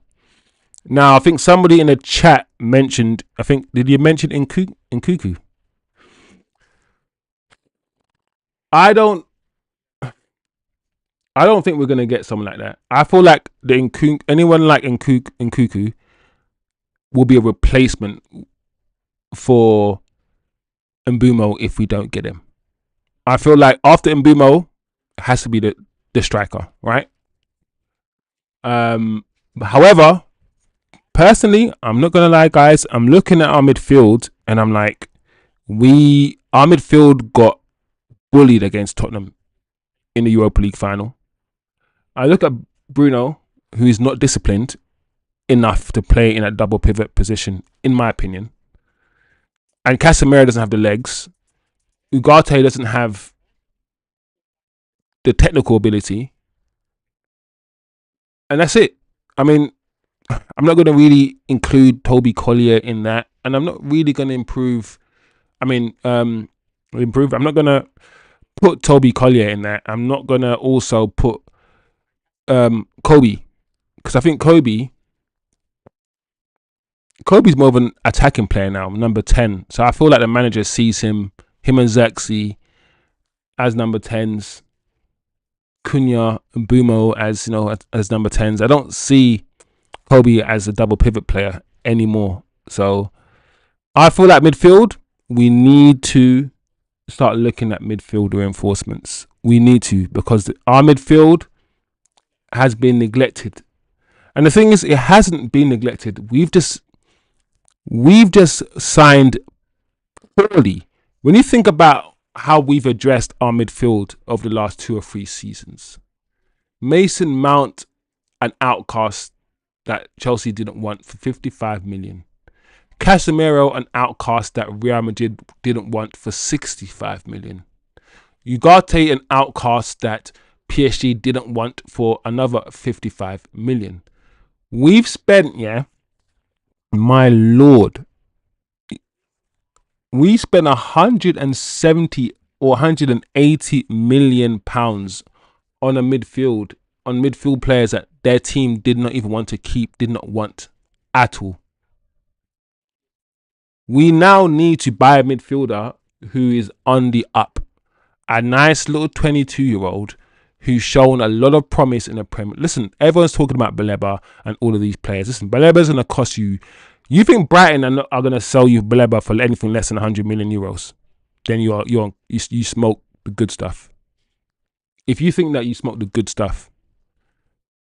Now, I think somebody in the chat mentioned, did you mention Nkuku? I don't think we're gonna get someone like that. I feel like anyone like Nkuku will be a replacement for Mbeumo if we don't get him. I feel like after Mbeumo, it has to be the striker, right? However, Personally, I'm not gonna lie, guys. I'm looking at our midfield, and I'm like, our midfield got bullied against Tottenham in the Europa League final. I look at Bruno, who is not disciplined enough to play in a double pivot position, in my opinion. And Casemiro doesn't have the legs. Ugarte doesn't have the technical ability. And that's it. I mean, I'm not going to really include Toby Collier in that. And I'm not really going to improve. I'm not going to put Toby Collier in that. I'm not going to also put Kobe. Because I think Kobe's more of an attacking player now, number 10. So I feel like the manager sees him and Xerxes as number 10s, Cunha and Mbeumo as number 10s. I don't see Kobe as a double pivot player anymore. So I feel like midfield, we need to start looking at midfield reinforcements. We need to, because our midfield has been neglected. And the thing is, it hasn't been neglected. We've just signed poorly. When you think about how we've addressed our midfield over the last 2 or 3 seasons, Mason Mount, an outcast that Chelsea didn't want for 55 million. Casemiro, an outcast that Real Madrid didn't want for 65 million. Ugarte, an outcast that PSG didn't want for another 55 million. We've spent, my lord, we spent 170 or 180 million pounds on midfield players that their team did not even want to keep, did not want at all. We now need to buy a midfielder who is on the up. A nice little 22-year-old who's shown a lot of promise in the Premier. Listen, everyone's talking about Baleba and all of these players. Listen, Baleba's going to cost you. You think Brighton are going to sell you Baleba for anything less than 100 million euros? Then you smoke the good stuff. If you think that, you smoke the good stuff,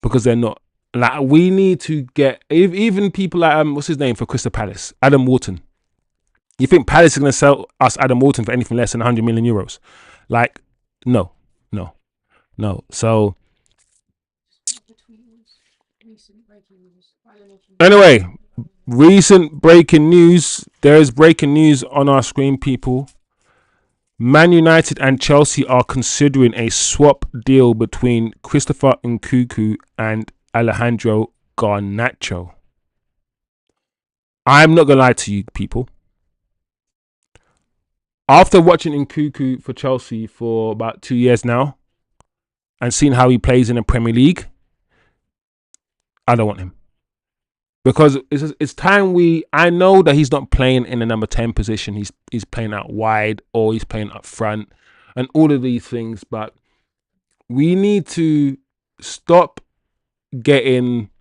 because they're not. Like, we need to get even people like what's his name for Crystal Palace, Adam Wharton. You think Palace is going to sell us Adam Wharton for anything less than 100 million euros? Like, no. So, anyway, recent breaking news. There is breaking news on our screen, people. ManUnited and Chelsea are considering a swap deal between Christopher Nkunku and Alejandro Garnacho. I'm not going to lie to you, people. After watching Nkunku for Chelsea for about 2 years now and seeing how he plays in the Premier League, I don't want him. Because it's time I know that he's not playing in the number 10 position. He's playing out wide or he's playing up front and all of these things. But we need to stop getting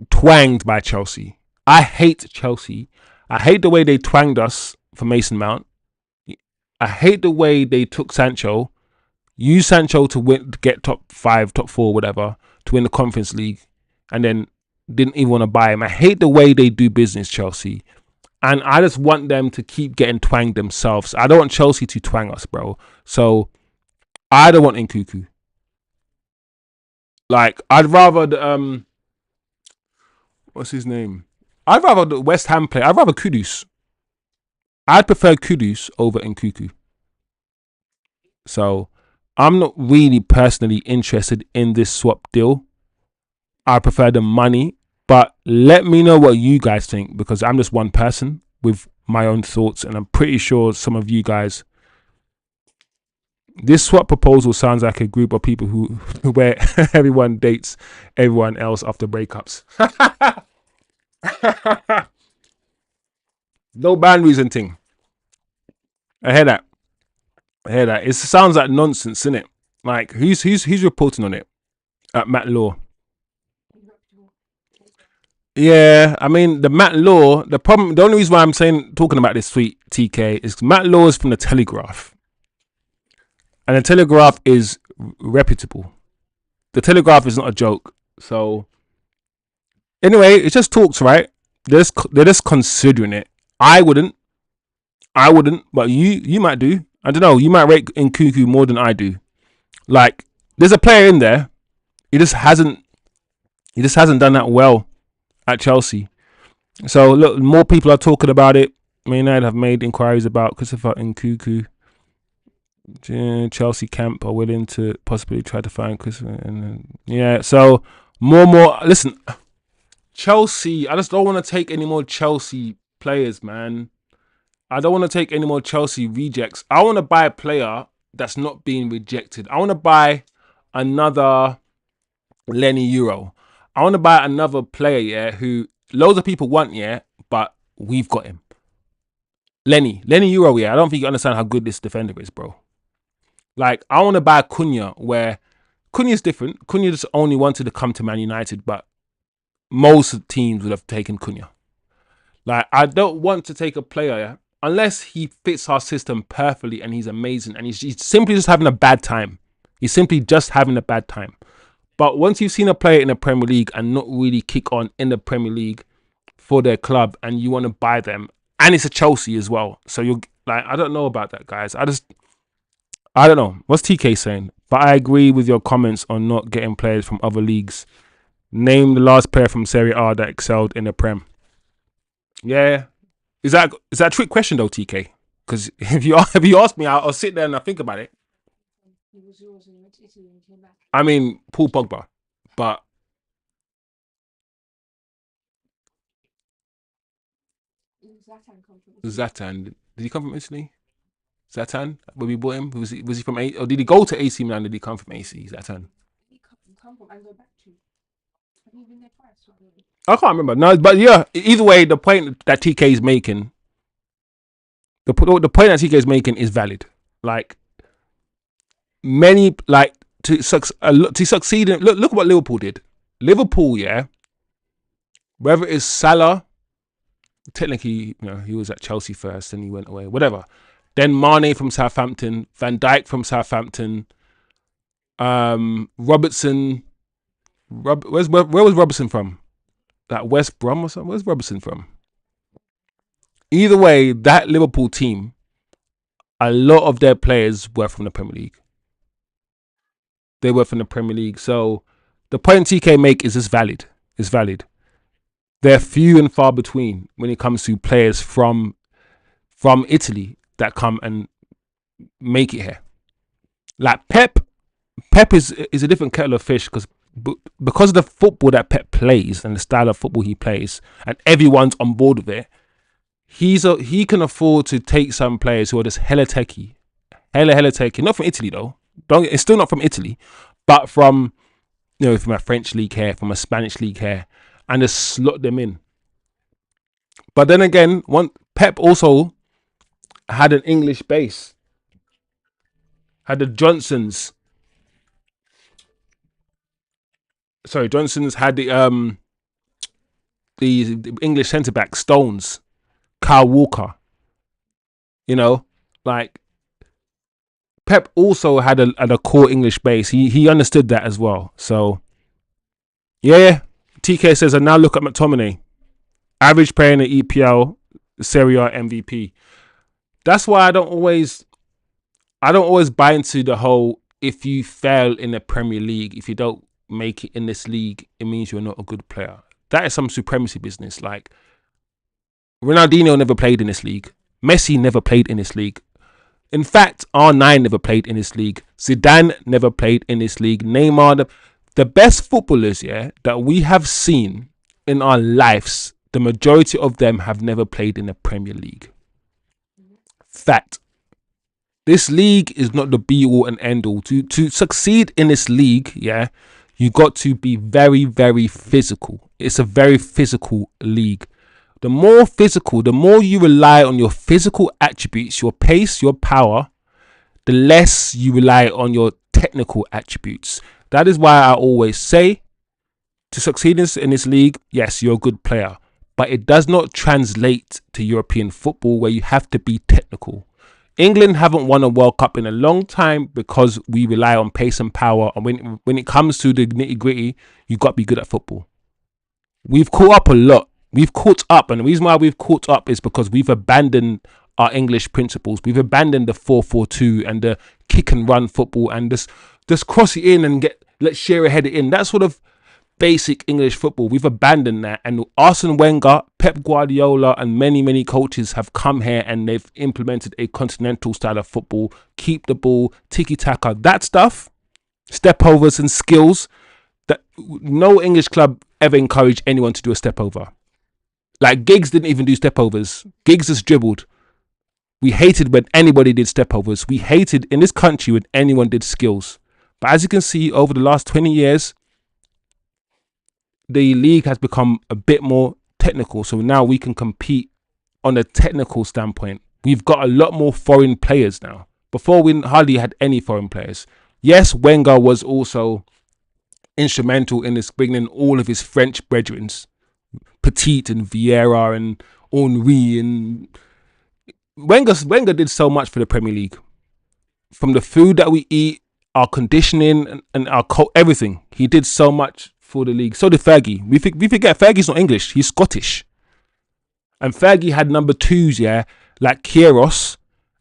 twanged by Chelsea. I hate Chelsea. I hate the way they twanged us for Mason Mount. I hate the way they took Sancho, used Sancho to win, to get top 5, top 4, whatever, to win the Conference League, and then didn't even want to buy him. I hate the way they do business, Chelsea. And I just want them to keep getting twanged themselves. I don't want Chelsea to twang us, bro. So I don't want Nkunku. Like, I'd rather the, what's his name? I'd rather the West Ham player. I'd rather Kudus. I'd prefer Kudus over Nkunku. So I'm not really personally interested in this swap deal. I prefer the money. But let me know what you guys think, because I'm just one person with my own thoughts, and I'm pretty sure some of you guys. This swap proposal sounds like a group of people where everyone dates everyone else after breakups. No boundaries and thing. I hear that. It sounds like nonsense, innit? Like, who's reporting on it? Matt Law. Yeah, I mean, the Matt Law, the only reason why I'm talking about this tweet, TK, is Matt Law is from the Telegraph. And the Telegraph is reputable. The Telegraph is not a joke. So Anyway, it just talks, right? They're just considering it. I wouldn't. But you might do. I don't know. You might rate Nkunku more than I do. Like, there's a player in there. He just hasn't. He just hasn't done that well at Chelsea. So look, more people are talking about it. Man United have made inquiries about Christopher Nkunku. Chelsea camp are willing to possibly try to find Christopher. And yeah, so more. Listen, Chelsea. I just don't want to take any more Chelsea players, man. I don't want to take any more Chelsea rejects. I want to buy a player that's not being rejected. I want to buy another Lenny Euro. I want to buy another player, yeah, who loads of people want, yeah, but we've got him. Lenny Euro, yeah. I don't think you understand how good this defender is, bro. Like, I want to buy Cunha, where Cunha is different. Cunha just only wanted to come to Man United, but most teams would have taken Cunha. Like, I don't want to take a player, yeah, unless he fits our system perfectly and he's amazing and he's simply just having a bad time. He's simply just having a bad time. But once you've seen a player in the Premier League and not really kick on in the Premier League for their club and you want to buy them, and it's a Chelsea as well. So you're like, I don't know about that, guys. I don't know. What's TK saying? But I agree with your comments on not getting players from other leagues. Name the last player from Serie A that excelled in the Prem. Yeah. Is that a trick question though, TK? Because if you ask me, I'll sit there and I'll think about it. I mean, Paul Pogba, but Zlatan, did he come from Italy? Zlatan, when we bought him, was he from A? Or did he go to AC Milan? Did he come from AC? Zlatan. I can't remember. No, but yeah, either way, the point that TK is making, the point that TK is making is valid. Like, many, like, to succeed in, look what Liverpool did. Liverpool, yeah, whether it's Salah, technically, he was at Chelsea first and he went away, whatever. Then Mane from Southampton, Van Dijk from Southampton, Robertson. Where was Robertson from? That West Brom or something? Where's Robertson from? Either way, that Liverpool team, a lot of their players were from the Premier League. They were from the Premier League. So the point TK make is just valid. It's valid. They're few and far between when it comes to players from Italy that come and make it here. Like Pep is a different kettle of fish because of the football that Pep plays and the style of football he plays, and everyone's on board with it. He can afford to take some players who are just hella techie. Not from Italy though. It's still not from Italy, but from from a French league here, from a Spanish league here, and just slot them in. But then again, Pep also had an English base. Had the Johnsons. Sorry, Johnsons had the English centre back Stones, Kyle Walker. Like Pep also had a core English base. He understood that as well. So yeah. TK says, and now look at McTominay, average player in the EPL, Serie A MVP. That's why I don't always buy into the whole, if you fail in the Premier League, if you don't make it in this league, it means you're not a good player. That is some supremacy business. Like, Ronaldinho never played in this league. Messi never played in this league. In fact, R9 never played in this league. Zidane never played in this league. Neymar, the best footballers, yeah, that we have seen in our lives, the majority of them have never played in the Premier League. Fact. This league is not the be all and end all. To succeed in this league, yeah, you got to be very, very physical. It's a very physical league. The more physical, the more you rely on your physical attributes, your pace, your power, the less you rely on your technical attributes. That is why I always say, to succeed in this league, yes, you're a good player, but it does not translate to European football where you have to be technical. England haven't won a World Cup in a long time because we rely on pace and power. And when it comes to the nitty gritty, you got to be good at football. we've caught up a lot. We've caught up, and the reason why we've caught up is because we've abandoned our English principles. We've abandoned the 4-4-2 and the kick and run football and just cross it in and let's share a header in. That sort of basic English football. We've abandoned that, and Arsene Wenger, Pep Guardiola, and many coaches have come here and they've implemented a continental style of football. Keep the ball, tiki-taka, that stuff, step overs and skills. That no English club ever encouraged anyone to do a step over. Like Giggs didn't even do step overs. Giggs just dribbled. We hated when anybody did step overs. We hated in this country when anyone did skills. But as you can see, over the last 20 years, the league has become a bit more technical. So now we can compete on a technical standpoint. We've got a lot more foreign players now. Before, we hardly had any foreign players. Yes, Wenger was also instrumental in this, bringing all of his French brethren, Petit and Vieira and Henry, and Wenger did so much for the Premier League. From the food that we eat, our conditioning, and our everything. He did so much for the league. So did Fergie. We forget Fergie's not English. He's Scottish. And Fergie had number twos, yeah, like Gyokeres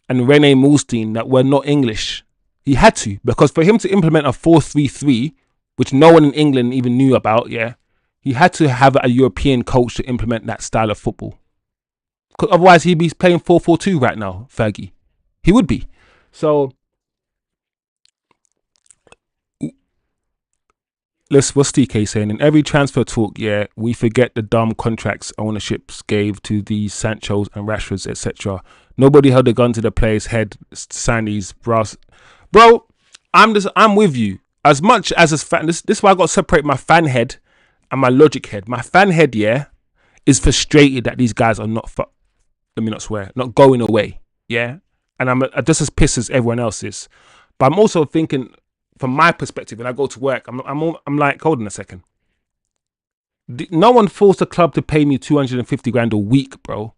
and Rene Mulstein that were not English. He had to, because for him to implement a 4-3-3, which no one in England even knew about, yeah, he had to have a European coach to implement that style of football. Because otherwise he'd be playing 4-4-2 right now, Fergie. He would be. So what's TK saying? In every transfer talk, yeah, we forget the dumb contracts ownerships gave to these Sanchos and Rashfords, etc. Nobody held a gun to the player's head, Sandy's brass. Bro, I'm with you. As much as a fan, this is why I got to separate my fan head and my logic head. My fan head, yeah, is frustrated that these guys are not, let me not swear, not going away, yeah? And I'm just as pissed as everyone else is. But I'm also thinking, from my perspective, when I go to work, I'm like, hold on a second. No one forced the club to pay me 250 grand a week, bro.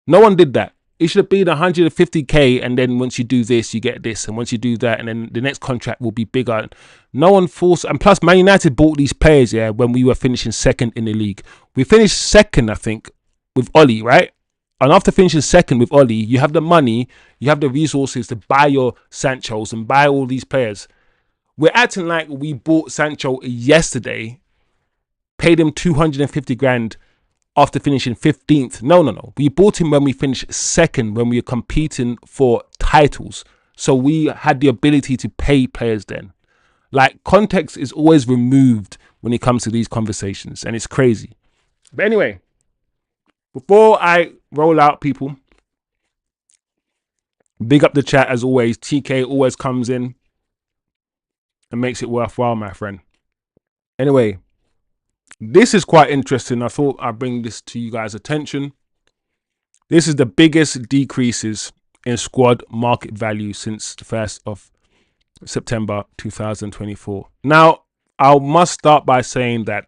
No one did that. It should have been 150k, and then once you do this, you get this, and once you do that, and then the next contract will be bigger. No one forced, and plus, Man United bought these players, yeah, when we were finishing second in the league. We finished second, I think, with Oli, right? And after finishing second with Oli, you have the money, you have the resources to buy your Sanchos and buy all these players. We're acting like we bought Sancho yesterday, paid him 250 grand after finishing 15th. No. We bought him when we finished second, when we were competing for titles. So we had the ability to pay players then. Like, context is always removed when it comes to these conversations, and it's crazy. But anyway, before I roll out, people, big up the chat as always. TK always comes in and makes it worthwhile, my friend. Anyway, this is quite interesting. I thought I'd bring this to you guys' attention. This is the biggest decreases in squad market value since the 1st of September 2024. Now, I must start by saying that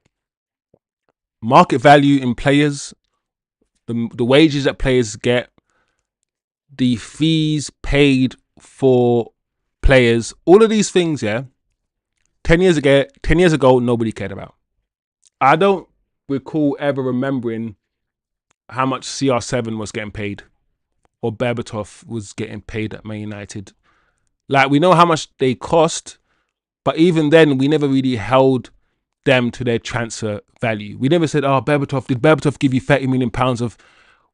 market value in players, the wages that players get, the fees paid for players, all of these things, yeah, 10 years ago, nobody cared about. I don't recall ever remembering how much CR7 was getting paid or Berbatov was getting paid at Man United. Like, we know how much they cost, but even then, we never really held them to their transfer value. We never said, oh, did Berbatov give you 30 million pounds of...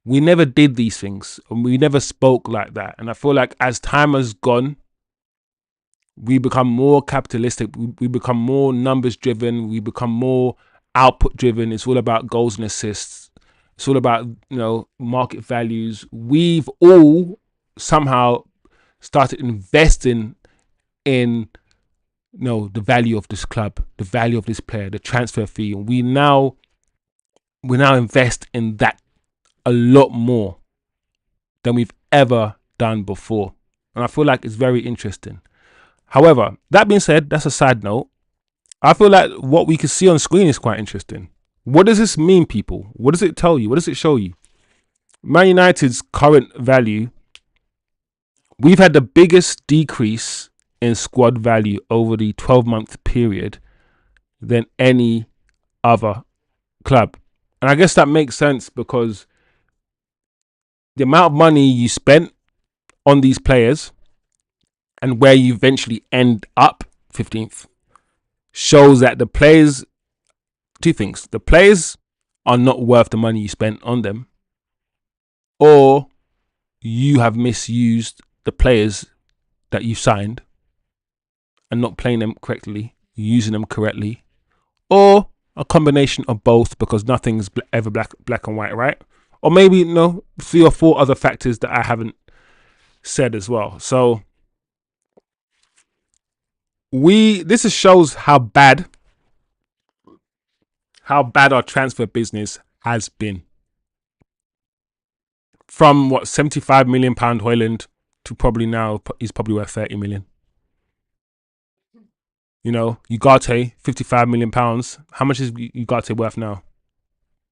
We never did these things, and we never spoke like that. And I feel like as time has gone, we become more capitalistic, we become more numbers driven, we become more output driven. It's all about goals and assists. It's all about, you know, market values. We've all somehow started investing in, you know, the value of this club, the value of this player, the transfer fee. And we now invest in that a lot more than we've ever done before. And I feel like it's very interesting. However, that being said, that's a side note. I feel like what we can see on screen is quite interesting. What does this mean, people? What does it tell you? What does it show you? Man United's current value, we've had the biggest decrease in squad value over the 12-month period than any other club. And I guess that makes sense because the amount of money you spent on these players and where you eventually end up 15th shows that the players, two things, the players are not worth the money you spent on them, or you have misused the players that you signed and not playing them correctly, using them correctly, or a combination of both, because nothing's ever black and white, right? Or maybe, 3 or 4 other factors that I haven't said as well. So this shows how bad our transfer business has been. From what, £75 million Højlund to probably now he's probably worth 30 million. Ugarte, £55 million. How much is Ugarte worth now?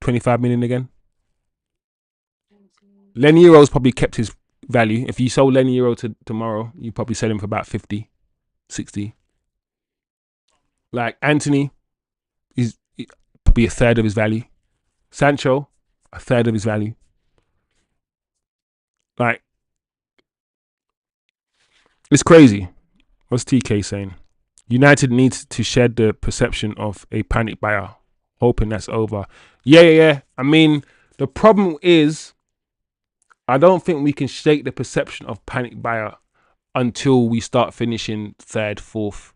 25 million again. Leniro's probably kept his value. If you sold Leniro tomorrow, you probably sell him for about 50, 60. Like Antony is probably a third of his value. Sancho, a third of his value. Like, it's crazy. What's TK saying? United needs to shed the perception of a panic buyer, hoping that's over. Yeah. I mean, the problem is, I don't think we can shake the perception of panic buyer until we start finishing 3rd, 4th.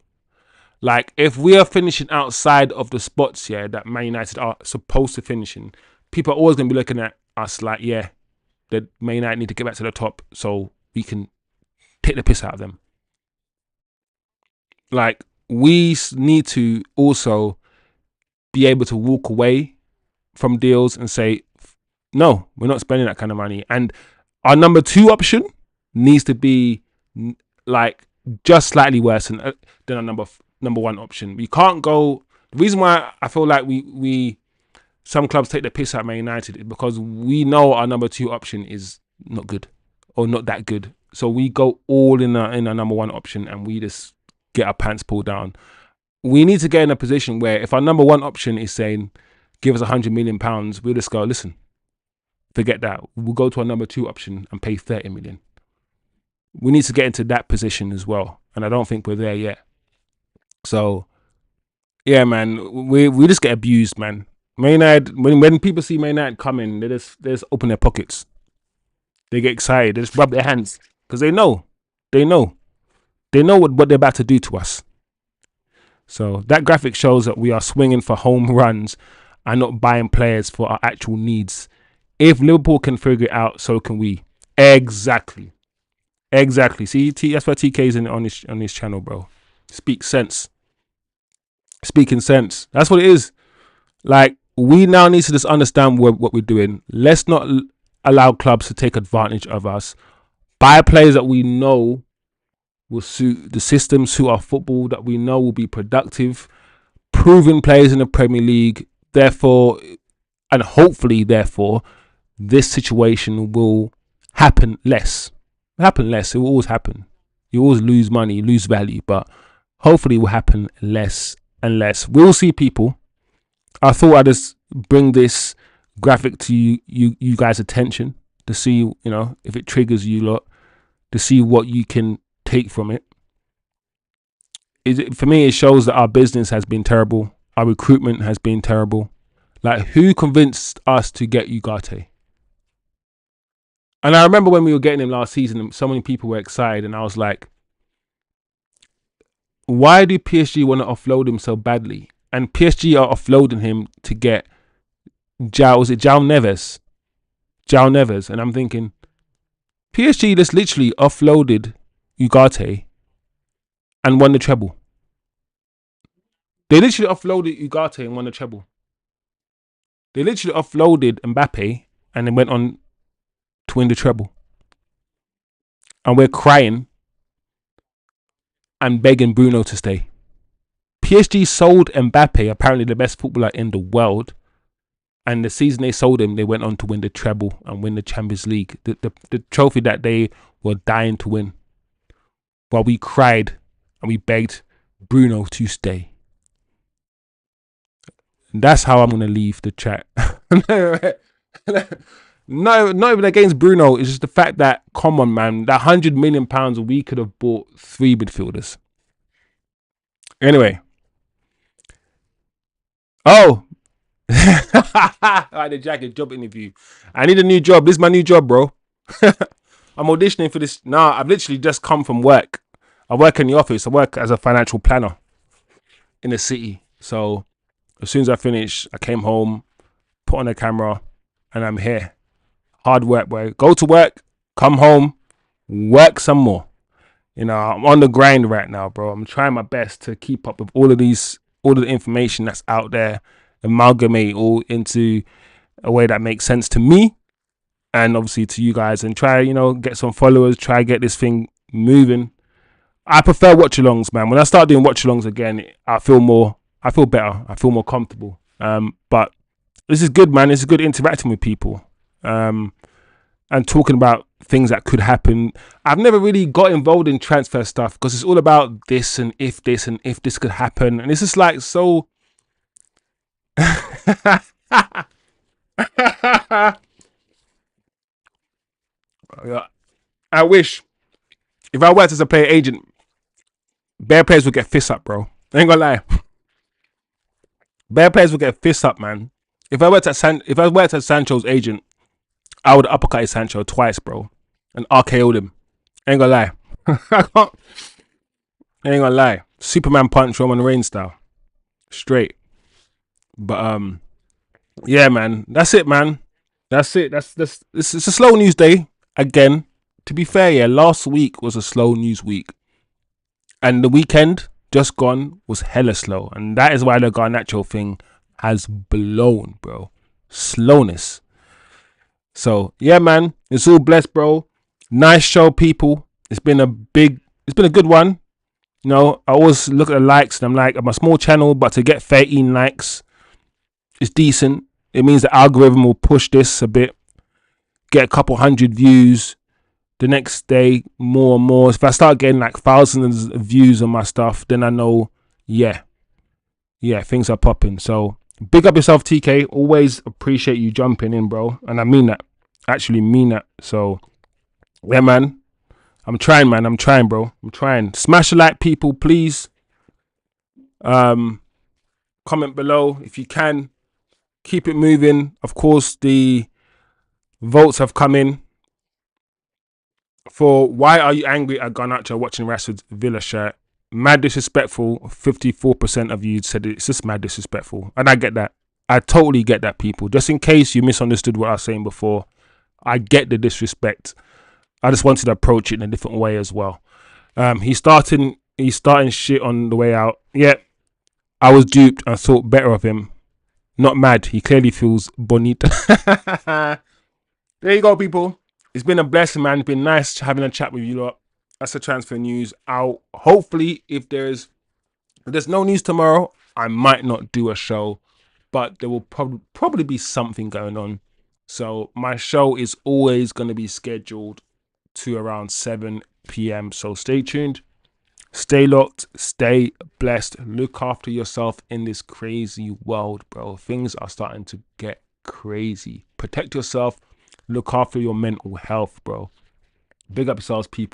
Like, if we are finishing outside of the spots here that Man United are supposed to finish in, people are always going to be looking at us like, yeah, that Man United need to get back to the top so we can take the piss out of them. Like, we need to also be able to walk away from deals and say, no, we're not spending that kind of money. And our number 2 option needs to be like just slightly worse than our number 1 option. We can't go. The reason why I feel like some clubs take the piss out of Man United is because we know our number 2 option is not good or not that good. So we go all in our number 1 option and we just get our pants pulled down. We need to get in a position where if our number 1 option is saying, give us £100 million, we'll just go, listen, forget that. We'll go to our number 2 option and pay 30 million. We need to get into that position as well. And I don't think we're there yet. So, yeah, man, we just get abused, man. Man United, when people see Man United coming, they just open their pockets. They get excited. They just rub their hands because they know what they're about to do to us. So that graphic shows that we are swinging for home runs and not buying players for our actual needs. If Liverpool can figure it out, so can we. Exactly. See, that's why TK's on his channel, bro. Speak sense. Speaking sense. That's what it is. Like, we now need to just understand what we're doing. Let's not allow clubs to take advantage of us. Buy players that we know will suit the system, suit our football, that we know will be productive, proven players in the Premier League. Therefore, and hopefully, this situation will happen less. It will always happen. You always lose money, lose value, but hopefully it will happen less and less. We'll see, people. I thought I'd just bring this graphic to you guys' attention to see, if it triggers you lot, to see what you can take from it. For me, it shows that our business has been terrible. Our recruitment has been terrible. Like, who convinced us to get Ugarte? And I remember when we were getting him last season, so many people were excited, and I was like, why do PSG want to offload him so badly? And PSG are offloading him to get João Neves? João Neves. And I'm thinking, PSG just literally offloaded Ugarte and won the treble. They literally offloaded Ugarte and won the treble. They literally offloaded Mbappe and then went on to win the treble. And we're crying and begging Bruno to stay. PSG sold Mbappe, apparently the best footballer in the world, and the season they sold him, they went on to win the treble and win the Champions League, the trophy that they were dying to win. While we cried and we begged Bruno to stay. That's how I'm gonna leave the chat. No, not even against Bruno. It's just the fact that, come on, man, that £100 million, we could have bought 3 midfielders. Anyway. Oh. Alright, the jacket job interview. I need a new job. This is my new job, bro. I'm auditioning for this. Nah, I've literally just come from work. I work in the office. I work as a financial planner in the city. So as soon as I finished, I came home, put on a camera, and I'm here. Hard work, boy. Go to work, come home, work some more. You know, I'm on the grind right now, bro. I'm trying my best to keep up with all of the information that's out there, amalgamate all into a way that makes sense to me and obviously to you guys, and try, get some followers, try get this thing moving. I prefer watch-alongs, man. When I start doing watch-alongs again, I feel better. I feel more comfortable. But this is good, man. This is good interacting with people. And talking about things that could happen. I've never really got involved in transfer stuff because it's all about this and if this could happen. And it's just like so... I wish if I worked as a player agent, bare players would get fists up, bro. I ain't gonna lie. Bare players would get fists up, man. If I worked as Sancho's agent, I would uppercut Sancho twice, bro, and RKO'd him. I ain't gonna lie. I ain't gonna lie. Superman punch Roman Reigns style, straight. But yeah, man. That's it, man. That's it. It's a slow news day again. To be fair, yeah, last week was a slow news week, and the weekend just gone was hella slow, and that is why the Garnacho thing has blown, bro. Slowness. So yeah, man, it's all blessed, bro. Nice show, people. It's been a good one. You know, I always look at the likes and I'm like, I'm a small channel, but to get 13 likes is decent. It means the algorithm will push this a bit, get a couple hundred views. The next day, more and more. If I start getting like thousands of views on my stuff, then I know, yeah, things are popping. So big up yourself, TK. Always appreciate you jumping in, bro. And I mean that. Actually mean that. So yeah, man. I'm trying, man. I'm trying, bro. I'm trying. Smash a like, people, please. Comment below if you can. Keep it moving. Of course, the votes have come in for why are you angry at Garnacho watching Rashford's Villa shirt. Mad disrespectful. 54% of you said it's just mad disrespectful. And I get that. I totally get that, people. Just in case you misunderstood what I was saying before, I get the disrespect. I just wanted to approach it in a different way as well. He's starting shit on the way out. Yeah, I was duped and thought better of him. Not mad. He clearly feels bonita. There you go, people. It's been a blessing, man. It's been nice having a chat with you lot. That's the transfer news. I'll hopefully, if there's no news tomorrow, I might not do a show, but there will probably be something going on. So my show is always going to be scheduled to around 7 p.m. So stay tuned, stay locked, stay blessed. Look after yourself in this crazy world, bro. Things are starting to get crazy. Protect yourself. Look after your mental health, bro. Big up yourselves, people.